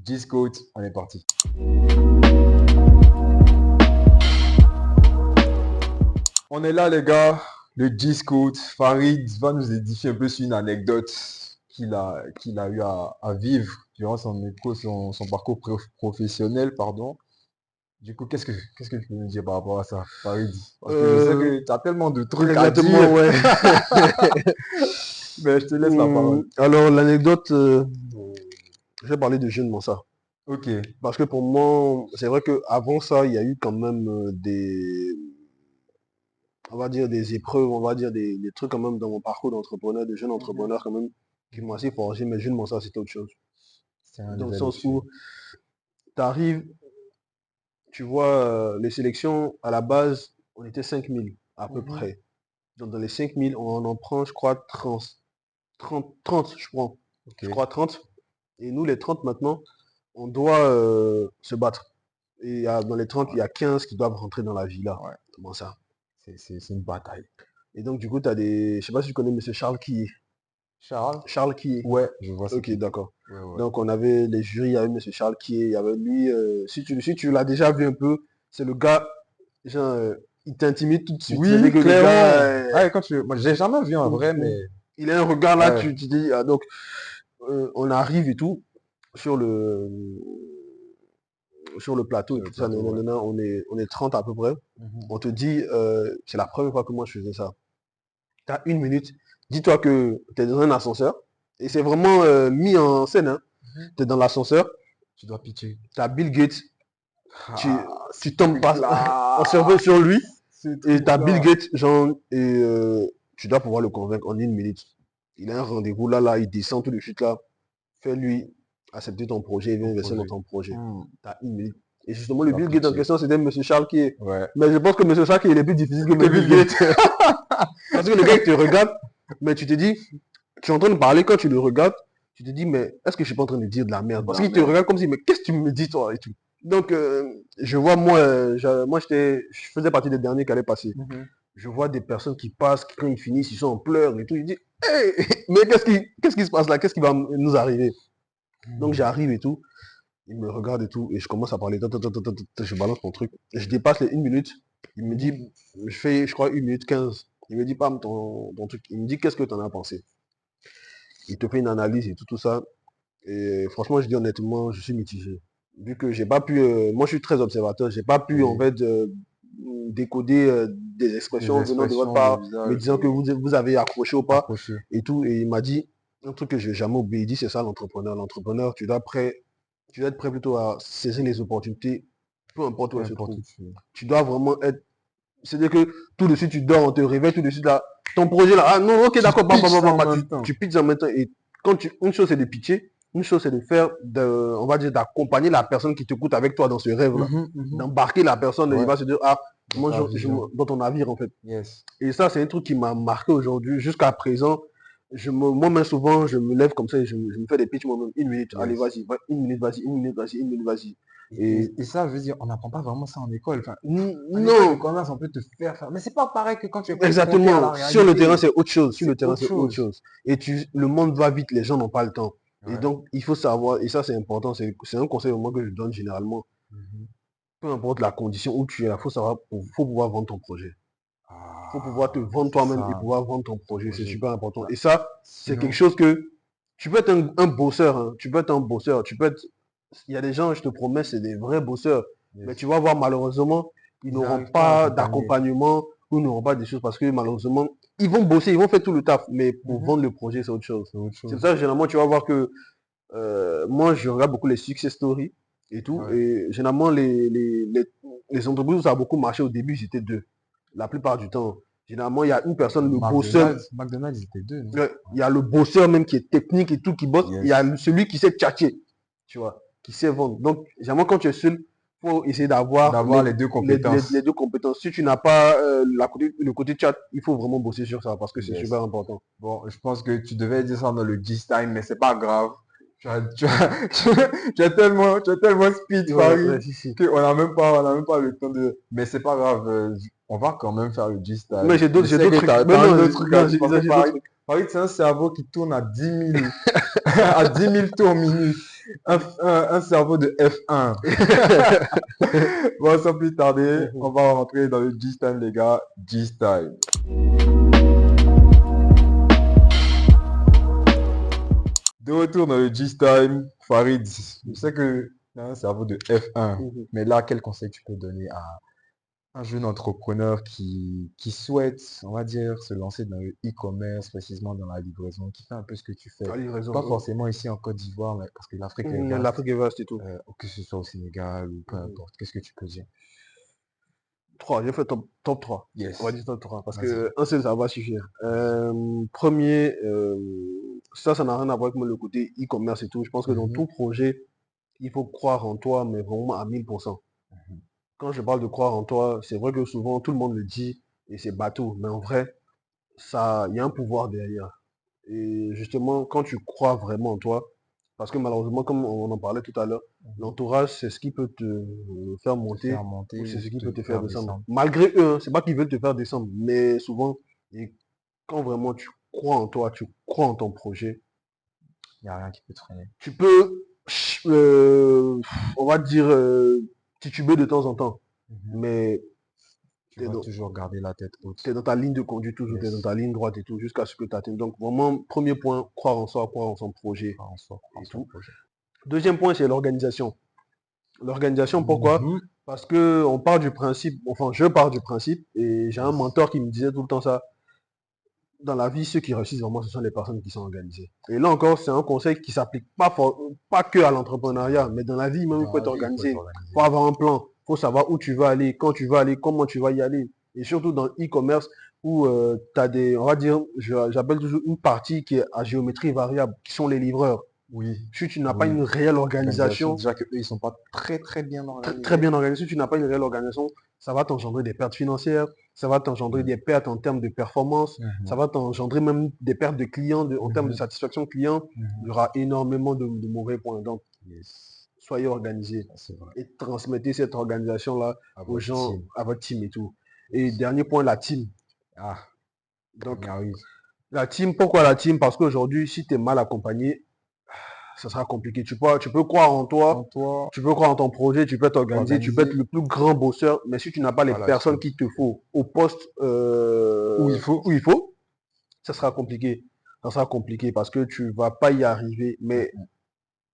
Speaker 1: G-Code, on est parti. On est là, les gars. Le G-Scout, Farid va nous édifier un peu sur une anecdote qu'il a eu à vivre durant son parcours professionnel, pardon. Du coup, qu'est-ce que tu peux nous dire par rapport à ça, Farid? Parce que je sais
Speaker 2: Euh,
Speaker 1: que tu as tellement de trucs à dire,
Speaker 2: exactement, ouais.
Speaker 1: mais je te laisse la parole.
Speaker 2: Alors, l'anecdote, je vais parler de Jeune Mansa.
Speaker 1: Ok.
Speaker 2: Parce que pour moi, c'est vrai qu'avant ça, il y a eu quand même des, on va dire des épreuves, on va dire des trucs quand même dans mon parcours d'entrepreneur, de jeune
Speaker 1: Mhm.
Speaker 2: entrepreneur quand même, qui m'ont assez forgé, mais Jeune Mansa, c'était autre chose.
Speaker 1: C'est un
Speaker 2: Dans le
Speaker 1: level
Speaker 2: sens
Speaker 1: au-dessus.
Speaker 2: où tu arrives, tu vois, les sélections, à la base, on était 5000 à peu
Speaker 1: Mhm.
Speaker 2: près. Donc dans les 5000, on en prend, je crois, 30 je prends.
Speaker 1: Ok.
Speaker 2: Je crois 30. Et nous, les 30 maintenant, on doit se battre. Et dans les 30, il y
Speaker 1: Ouais,
Speaker 2: a 15 qui doivent rentrer dans la villa.
Speaker 1: ouais.
Speaker 2: Comment ça?
Speaker 1: C'est une bataille.
Speaker 2: Et donc, du coup, tu as des. Je sais pas si tu connais Monsieur Charles qui est.
Speaker 1: Charles?
Speaker 2: Charles qui est.
Speaker 1: Ouais, je vois c'est
Speaker 2: Ok,
Speaker 1: qui.
Speaker 2: d'accord.
Speaker 1: Ouais, ouais.
Speaker 2: Donc, on avait les jurys, il y avait Monsieur Charles qui est. Il y avait lui. Si tu l'as déjà vu un peu, c'est le gars. Genre, il t'intimide tout de suite. C'est-à-dire
Speaker 1: Oui,
Speaker 2: que le gars.
Speaker 1: clairement. Ouais, moi, j'ai jamais vu en vrai, mais
Speaker 2: Il a un regard là,
Speaker 1: ouais.
Speaker 2: tu dis. Ah, donc, on arrive et tout sur le plateau et
Speaker 1: Sur le
Speaker 2: tout ça,
Speaker 1: plateau, ouais.
Speaker 2: nanana, on est 30 à peu près.
Speaker 1: Mhm.
Speaker 2: On te dit, c'est la première fois que moi je faisais ça. Tu as une minute, dis-toi que tu es dans un ascenseur, et c'est vraiment mis en scène. Hein.
Speaker 1: Mhm.
Speaker 2: Tu es dans l'ascenseur,
Speaker 1: Tu dois pitcher.
Speaker 2: tu as Bill Gates, tu,
Speaker 1: Ah, ce
Speaker 2: tu tombes pas en
Speaker 1: truc-là.
Speaker 2: survol sur lui,
Speaker 1: Ce
Speaker 2: et tu as Bill
Speaker 1: truc-là.
Speaker 2: Gates, genre, et tu dois pouvoir le convaincre en une minute. Il a un rendez-vous là, il descend tout de suite là, fais-lui accepter ton projet, il vient
Speaker 1: Ton
Speaker 2: investir dans
Speaker 1: projet.
Speaker 2: ton projet.
Speaker 1: Hmm.
Speaker 2: Tu as une minute. Et justement,
Speaker 1: Tu
Speaker 2: le
Speaker 1: dois
Speaker 2: Bill Gates en
Speaker 1: pitcher.
Speaker 2: question, c'était Monsieur Charles qui est.
Speaker 1: Ouais.
Speaker 2: Mais je pense que Monsieur Charles il est plus difficile que
Speaker 1: Que
Speaker 2: Bill
Speaker 1: Bill
Speaker 2: Gates.
Speaker 1: Gates.
Speaker 2: Parce que le gars, il te regarde, mais tu te dis, tu es en train de parler, quand tu le regardes, tu te dis, mais est-ce que je suis pas en train de dire de la merde?
Speaker 1: De
Speaker 2: Parce
Speaker 1: la
Speaker 2: qu'il te
Speaker 1: merde.
Speaker 2: regarde comme si, mais qu'est-ce que tu me dis, toi, et tout. Donc, je vois, moi, je faisais partie des derniers qui allaient passer.
Speaker 1: Mhm.
Speaker 2: je vois des personnes qui passent, quand ils finissent, ils sont en pleurs et tout. Ils disent, hey, mais qu'est-ce qui se passe là? Qu'est-ce qui va nous arriver? Donc j'arrive et tout. Il me regarde et tout. Et je commence à parler. Je balance mon truc. Je dépasse les 1 minute. Il me dit, je fais, je crois, 1 minute 15. Il me dit, Pam, ton truc. Il me dit, qu'est-ce que tu en as pensé? Il te fait une analyse et tout ça. Et franchement, je dis honnêtement, je suis mitigé. Vu que j'ai pas pu, moi je suis très observateur, j'ai pas pu en
Speaker 1: Oui.
Speaker 2: fait décoder des expressions venant de votre
Speaker 1: Expressions, le
Speaker 2: part, me
Speaker 1: visage,
Speaker 2: disant que vous avez accroché ou pas
Speaker 1: accroché.
Speaker 2: et tout. Et il m'a dit un truc que je vais jamais oublier. Il dit c'est ça l'entrepreneur. L'entrepreneur, tu dois être prêt plutôt à saisir les opportunités, peu importe où
Speaker 1: Peu
Speaker 2: elles se
Speaker 1: importe
Speaker 2: trouvent.
Speaker 1: où tu es.
Speaker 2: Tu dois vraiment être. C'est-à-dire que tout de suite tu dors, on te réveille, tout de suite là, ton projet là, ah non, ok,
Speaker 1: Tu
Speaker 2: d'accord,
Speaker 1: pitches ça en même temps.
Speaker 2: tu pitches en même temps. Et une chose c'est de pitcher, une chose c'est de faire, on va dire, d'accompagner la personne qui t'écoute avec toi dans ce rêve-là. D'embarquer la personne et il
Speaker 1: Ouais,
Speaker 2: va se dire, ah,
Speaker 1: dans
Speaker 2: moi,
Speaker 1: ta vision.
Speaker 2: dans ton navire en fait.
Speaker 1: Yes.
Speaker 2: Et ça, c'est un truc qui m'a marqué aujourd'hui. Jusqu'à présent, moi-même souvent, je me lève comme ça et je me fais des pitchs moi-même. 1 minute, allez,
Speaker 1: Yes.
Speaker 2: vas-y, 1 minute, vas-y, 1 minute, vas-y, 1 minute, vas-y.
Speaker 1: Et,
Speaker 2: Et
Speaker 1: et ça, je veux dire, on n'apprend pas vraiment ça en école. Enfin, en école de
Speaker 2: non,
Speaker 1: commerce, on peut te faire. Mais c'est pas pareil que quand tu es confronté à la
Speaker 2: exactement. Sur le terrain,
Speaker 1: réalité.
Speaker 2: c'est autre chose. Sur le
Speaker 1: C'est
Speaker 2: terrain,
Speaker 1: autre
Speaker 2: c'est autre
Speaker 1: chose.
Speaker 2: chose. Et le monde va vite, les gens n'ont pas le temps. Et
Speaker 1: Ouais.
Speaker 2: donc, il faut savoir, et ça c'est important, c'est un conseil au moins que je donne généralement.
Speaker 1: Mhm.
Speaker 2: Peu importe la condition où tu es là, faut pouvoir vendre ton projet. Faut pouvoir te
Speaker 1: Ah,
Speaker 2: vendre
Speaker 1: c'est
Speaker 2: toi-même et
Speaker 1: ça,
Speaker 2: pouvoir vendre ton
Speaker 1: ton
Speaker 2: projet. C'est
Speaker 1: projet.
Speaker 2: super important.
Speaker 1: Bah,
Speaker 2: Et ça, c'est quelque
Speaker 1: sinon,
Speaker 2: chose que tu peux être un bosseur. Hein. Tu peux être un bosseur. Il y a des gens, je te promets, c'est des vrais bosseurs. Mais tu
Speaker 1: yes.
Speaker 2: vas voir, malheureusement, ils
Speaker 1: Ils
Speaker 2: n'auront
Speaker 1: n'arrivent pas à
Speaker 2: pas
Speaker 1: accompagner.
Speaker 2: d'accompagnement ou ils n'auront pas des choses parce que malheureusement, ils vont bosser, ils vont faire tout le taf. Mais pour
Speaker 1: Mhm.
Speaker 2: vendre le projet, c'est autre chose.
Speaker 1: C'est autre
Speaker 2: C'est pour
Speaker 1: chose.
Speaker 2: ça, généralement, tu vas voir que moi, je regarde beaucoup les success stories et tout.
Speaker 1: Ouais.
Speaker 2: Et généralement, les entreprises où ça a beaucoup marché au début, c'était deux. La plupart du temps. Généralement, il y a une personne, le bosseur.
Speaker 1: McDonald's, ils étaient deux, non?
Speaker 2: Il y a le bosseur même qui est technique et tout, qui bosse. Il y
Speaker 1: Yes.
Speaker 2: a celui qui sait tchatcher, tu vois, qui sait vendre. Donc, généralement, quand tu es seul, il faut essayer d'avoir
Speaker 1: D'avoir les deux
Speaker 2: les
Speaker 1: compétences.
Speaker 2: deux compétences. Si tu n'as pas le côté chat, il faut vraiment bosser sur ça parce que c'est
Speaker 1: Yes.
Speaker 2: super important.
Speaker 1: Bon, je pense que tu devais dire ça dans le G-Time, mais c'est pas grave. Tu as tellement speed,
Speaker 2: Ouais,
Speaker 1: Farid,
Speaker 2: ouais, si, si.
Speaker 1: on n'a même pas le temps de. Mais c'est pas grave. On va quand même faire le
Speaker 2: Mais
Speaker 1: G-Style.
Speaker 2: j'ai
Speaker 1: Je sais
Speaker 2: d'autres
Speaker 1: que tu
Speaker 2: trucs.
Speaker 1: as,
Speaker 2: Mais non,
Speaker 1: un autre truc à dire parce que
Speaker 2: j'ai d'autres
Speaker 1: Farid,
Speaker 2: trucs.
Speaker 1: Farid, c'est un cerveau qui tourne à 10 000, à 10 000 tours minute. Un cerveau de F1. Bon, sans plus tarder, on va rentrer dans le G-Time, les gars. G-Time. De retour dans le G-Time, Farid, je sais que tu as un cerveau de F1, mais là, quel conseil tu peux donner à un jeune entrepreneur qui souhaite, on va dire, se lancer dans le e-commerce, précisément dans la livraison, qui fait un peu ce que tu fais?
Speaker 2: Allez,
Speaker 1: Pas
Speaker 2: raison.
Speaker 1: forcément ici en Côte d'Ivoire, mais parce que l'Afrique est vaste,
Speaker 2: L'Afrique est vaste et tout.
Speaker 1: que ce soit au Sénégal ou peu importe. Qu'est-ce que tu peux dire?
Speaker 2: 3, j'ai fait top 3. On va
Speaker 1: Yes,
Speaker 2: dire top 3 parce
Speaker 1: vas-y.
Speaker 2: que un seul, ça va suffire. Premier, ça n'a rien à voir avec le côté e-commerce et tout. Je pense que dans
Speaker 1: Mhm,
Speaker 2: tout projet, il faut croire en toi, mais vraiment à 1000%.
Speaker 1: mhm.
Speaker 2: Quand je parle de croire en toi, c'est vrai que souvent tout le monde le dit et c'est bateau, mais en vrai, il y a un pouvoir derrière. Et justement, quand tu crois vraiment en toi, parce que malheureusement, comme on en parlait tout à l'heure,
Speaker 1: Mhm.
Speaker 2: l'entourage, c'est ce qui peut te faire
Speaker 1: Te faire
Speaker 2: monter ou
Speaker 1: monter
Speaker 2: c'est
Speaker 1: ou
Speaker 2: ce qui
Speaker 1: te
Speaker 2: peut te faire
Speaker 1: faire
Speaker 2: descendre.
Speaker 1: descendre.
Speaker 2: Malgré eux, hein, c'est pas qu'ils veulent te faire descendre, mais souvent, et quand vraiment tu crois en toi, tu crois en ton projet,
Speaker 1: Il n'y a rien qui peut te freiner.
Speaker 2: tu peux, on va dire, tituber de temps en temps,
Speaker 1: Mhm.
Speaker 2: mais
Speaker 1: Tu
Speaker 2: tu es
Speaker 1: vas
Speaker 2: dans,
Speaker 1: toujours garder la tête haute.
Speaker 2: t'es dans ta ligne de conduite toujours, tu es dans
Speaker 1: Yes.
Speaker 2: ta ligne droite et tout, jusqu'à ce que tu atteignes. Donc vraiment, premier point, croire en soi, croire en son projet
Speaker 1: Croire en soi, croire en
Speaker 2: et
Speaker 1: son
Speaker 2: tout.
Speaker 1: projet.
Speaker 2: Deuxième point, c'est l'organisation. L'organisation, pourquoi?
Speaker 1: Mhm.
Speaker 2: Parce que on part du principe, enfin je pars du principe, et j'ai un
Speaker 1: Yes.
Speaker 2: mentor qui me disait tout le temps ça, dans la vie, ceux qui réussissent vraiment, ce sont les personnes qui sont organisées. Et là encore, c'est un conseil qui s'applique pas que à l'entrepreneuriat, mais dans la vie même, il
Speaker 1: Dans
Speaker 2: faut
Speaker 1: la
Speaker 2: être
Speaker 1: vie, il faut être
Speaker 2: organisé. Il faut
Speaker 1: organisé.
Speaker 2: avoir un plan, il faut savoir où tu vas aller, quand tu vas aller, comment tu vas y aller. Et surtout dans l'e-commerce, où tu as on va dire, j'appelle toujours une partie qui est à géométrie variable, qui sont les livreurs.
Speaker 1: Oui,
Speaker 2: Si tu n'as pas
Speaker 1: oui.
Speaker 2: une réelle
Speaker 1: Organisation,
Speaker 2: organisation,
Speaker 1: déjà que eux, ils sont pas très très bien
Speaker 2: très
Speaker 1: organisés.
Speaker 2: bien organisé, si tu n'as pas une réelle organisation, ça va t'engendrer des pertes financières, ça va t'engendrer
Speaker 1: Oui.
Speaker 2: des pertes en termes de performance, ça
Speaker 1: Mhm,
Speaker 2: va t'engendrer même des pertes de clients, en termes de
Speaker 1: mhm,
Speaker 2: satisfaction client. Il y
Speaker 1: mhm.
Speaker 2: aura énormément de mauvais points. Donc,
Speaker 1: Yes,
Speaker 2: soyez organisés
Speaker 1: ça, c'est vrai.
Speaker 2: et transmettez cette organisation-là
Speaker 1: À
Speaker 2: aux
Speaker 1: votre
Speaker 2: gens,
Speaker 1: team.
Speaker 2: à votre team et tout. Et
Speaker 1: Yes.
Speaker 2: dernier point, la team.
Speaker 1: Ah,
Speaker 2: Donc,
Speaker 1: ah oui.
Speaker 2: la team, pourquoi la team? Parce qu'aujourd'hui, si tu es mal accompagné, ça sera compliqué. Tu peux croire en
Speaker 1: En
Speaker 2: toi,
Speaker 1: toi,
Speaker 2: tu peux croire en ton projet, tu peux t'organiser, tu peux être
Speaker 1: organiser,
Speaker 2: le plus grand bosseur, mais si tu n'as pas les
Speaker 1: pas la
Speaker 2: personnes
Speaker 1: team.
Speaker 2: qu'il te faut au poste
Speaker 1: Où il faut.
Speaker 2: où il faut, ça sera compliqué. Ça sera compliqué parce que tu vas pas y arriver. Mais
Speaker 1: Mm.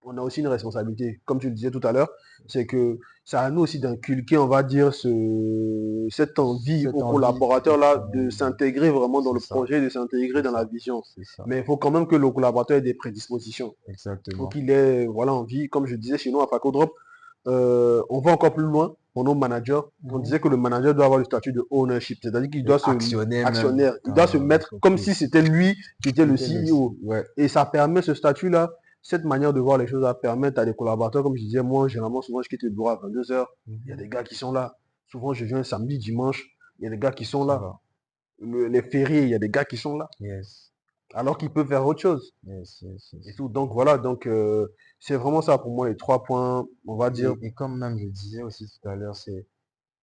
Speaker 2: on a aussi une responsabilité. Comme tu le disais tout à l'heure, c'est que c'est à nous aussi d'inculquer, on va dire, cette envie
Speaker 1: Cette
Speaker 2: aux
Speaker 1: envie de
Speaker 2: collaborateurs-là de
Speaker 1: travailler.
Speaker 2: s'intégrer vraiment dans
Speaker 1: C'est
Speaker 2: le
Speaker 1: ça,
Speaker 2: projet, de s'intégrer
Speaker 1: c'est
Speaker 2: dans la
Speaker 1: ça,
Speaker 2: vision.
Speaker 1: c'est ça.
Speaker 2: Mais il faut quand même que le collaborateur ait des prédispositions. Il faut
Speaker 1: Exactement.
Speaker 2: qu'il ait voilà, envie. Comme je disais chez nous à FacoDrop, on va encore plus loin pour nos managers. On
Speaker 1: Mhm.
Speaker 2: disait que le manager doit avoir le statut de ownership, c'est-à-dire qu'il doit se
Speaker 1: Actionnaire même
Speaker 2: actionnaire, il doit se
Speaker 1: dans
Speaker 2: mettre comme
Speaker 1: l'entreprise.
Speaker 2: si c'était lui qui était
Speaker 1: Il
Speaker 2: le
Speaker 1: était
Speaker 2: CEO.
Speaker 1: ouais.
Speaker 2: Et ça permet ce statut-là, cette manière de voir les choses, à permettre à des collaborateurs, comme je disais, moi, généralement, souvent, je quitte le bureau à 22h. Il y a
Speaker 1: Mhm.
Speaker 2: des gars qui sont là. Souvent, je viens samedi, dimanche. Il y a des gars qui sont
Speaker 1: Ça
Speaker 2: là.
Speaker 1: va.
Speaker 2: Les fériés, il y a des gars qui sont là.
Speaker 1: Yes.
Speaker 2: Alors qu'ils peuvent faire autre chose.
Speaker 1: Yes, yes,
Speaker 2: Et
Speaker 1: yes.
Speaker 2: tout. Donc voilà, donc c'est vraiment ça pour moi les 3 points, on va dire.
Speaker 1: Et comme même je disais aussi tout à l'heure, c'est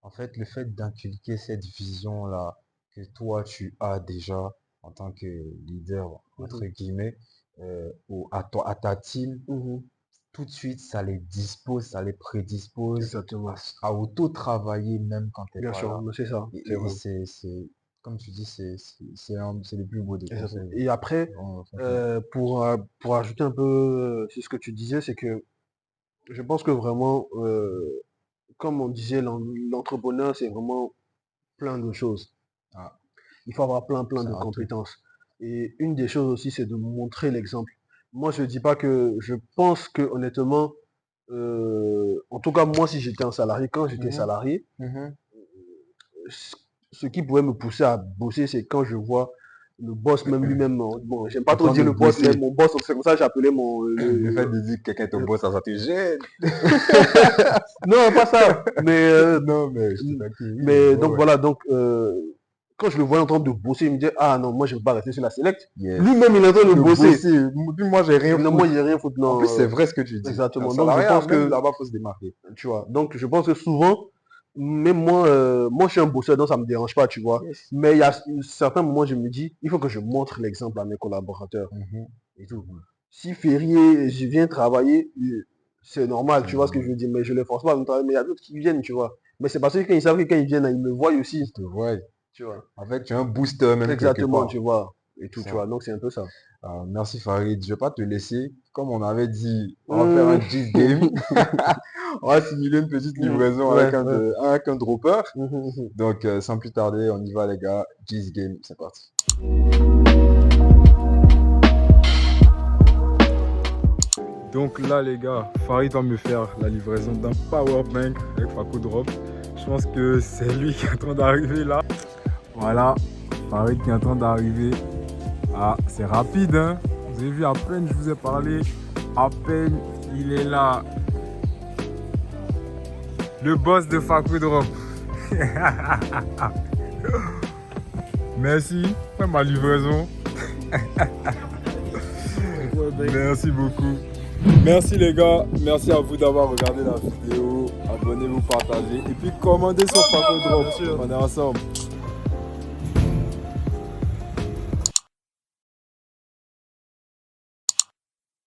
Speaker 1: en fait le fait d'inculquer cette vision-là que toi tu as déjà en tant que leader, entre
Speaker 2: Mhm,
Speaker 1: guillemets, à ta team,
Speaker 2: mhm.
Speaker 1: tout de suite ça les dispose, ça les prédispose
Speaker 2: Exactement.
Speaker 1: à auto-travailler même quand tu n'es
Speaker 2: Bien
Speaker 1: pas
Speaker 2: sûr,
Speaker 1: là.
Speaker 2: mais c'est ça, c'est
Speaker 1: Et
Speaker 2: vrai.
Speaker 1: comme tu dis, c'est le plus beau des
Speaker 2: Exactement.
Speaker 1: conseils.
Speaker 2: Et après,
Speaker 1: Franchement.
Speaker 2: pour ajouter un peu sur ce que tu disais, c'est que je pense que vraiment, comme on disait, l'entrepreneur, c'est vraiment plein de choses.
Speaker 1: Ah,
Speaker 2: Il faut avoir plein
Speaker 1: ça
Speaker 2: de
Speaker 1: a tout.
Speaker 2: compétences. Et une des choses aussi, c'est de montrer l'exemple. Moi, je ne dis pas que je pense que honnêtement, en tout cas, moi, si j'étais un salarié, quand j'étais
Speaker 1: Mhm,
Speaker 2: salarié,
Speaker 1: mhm.
Speaker 2: ce ce qui pouvait me pousser à bosser, c'est quand je vois le boss même lui-même, bon, j'aime pas
Speaker 1: En
Speaker 2: trop
Speaker 1: train
Speaker 2: dire
Speaker 1: de
Speaker 2: le boss, mais
Speaker 1: bosser.
Speaker 2: mon boss, c'est comme ça que j'appelais mon...
Speaker 1: Le fait de dire que quelqu'un te
Speaker 2: le-
Speaker 1: bosse, ça te gêne.
Speaker 2: non, pas ça,
Speaker 1: Non, mais je te taquine, oui, mais
Speaker 2: mais
Speaker 1: ouais,
Speaker 2: donc
Speaker 1: ouais.
Speaker 2: voilà, donc quand je le voyais en train de bosser, il me disait, ah non, moi je ne veux pas rester sur la select.
Speaker 1: Yes.
Speaker 2: Lui-même, il est en train de
Speaker 1: De
Speaker 2: bosser.
Speaker 1: bosser. Puis moi, j'ai rien
Speaker 2: Non, moi, il
Speaker 1: foutre.
Speaker 2: n'y a rien foutre,
Speaker 1: En plus,
Speaker 2: non.
Speaker 1: c'est vrai ce que tu dis. Un
Speaker 2: Exactement. Donc je
Speaker 1: salariat,
Speaker 2: pense
Speaker 1: même
Speaker 2: que,
Speaker 1: là-bas, faut se démarquer.
Speaker 2: tu vois, donc je pense que souvent, même moi, moi je suis un bosseur, donc ça ne me dérange pas, tu vois.
Speaker 1: Yes.
Speaker 2: Mais il y a certains moments, je me dis, il faut que je montre l'exemple à mes collaborateurs
Speaker 1: Mhm,
Speaker 2: et tout.
Speaker 1: mhm.
Speaker 2: Si férié, je viens travailler, c'est normal,
Speaker 1: C'est
Speaker 2: tu vois ce que je
Speaker 1: normal.
Speaker 2: veux dire, mais je ne les force pas à me travailler, mais il y a d'autres qui viennent, tu vois. Mais c'est parce que quand ils savent que quand ils viennent, ils me voient aussi,
Speaker 1: Je te vois.
Speaker 2: tu vois.
Speaker 1: En fait, tu es un booster même quelque
Speaker 2: Exactement,
Speaker 1: part.
Speaker 2: tu vois, et tout,
Speaker 1: C'est
Speaker 2: tu
Speaker 1: ça.
Speaker 2: vois. Donc c'est un peu ça.
Speaker 1: Merci Farid. Je vais pas te laisser. Comme on avait dit, on va faire
Speaker 2: Hum,
Speaker 1: un Gist game. On va simuler une petite livraison
Speaker 2: ouais, ouais.
Speaker 1: avec un dropper.
Speaker 2: Mhm.
Speaker 1: Donc, sans plus tarder, on y va les gars. Gist game, c'est parti. Donc là les gars, Farid va me faire la livraison d'un power bank avec FacoDrop. Je pense que c'est lui qui est en train d'arriver là. Voilà, Farid qui est en train d'arriver. Ah, c'est rapide hein. Vous avez vu, à peine je vous ai parlé, à peine il est là. Le boss de FacoDrop. Merci pour ma livraison. Merci beaucoup. Merci les gars, merci à vous d'avoir regardé la vidéo. Abonnez-vous, partagez et puis commandez sur FacoDrop. On est ensemble.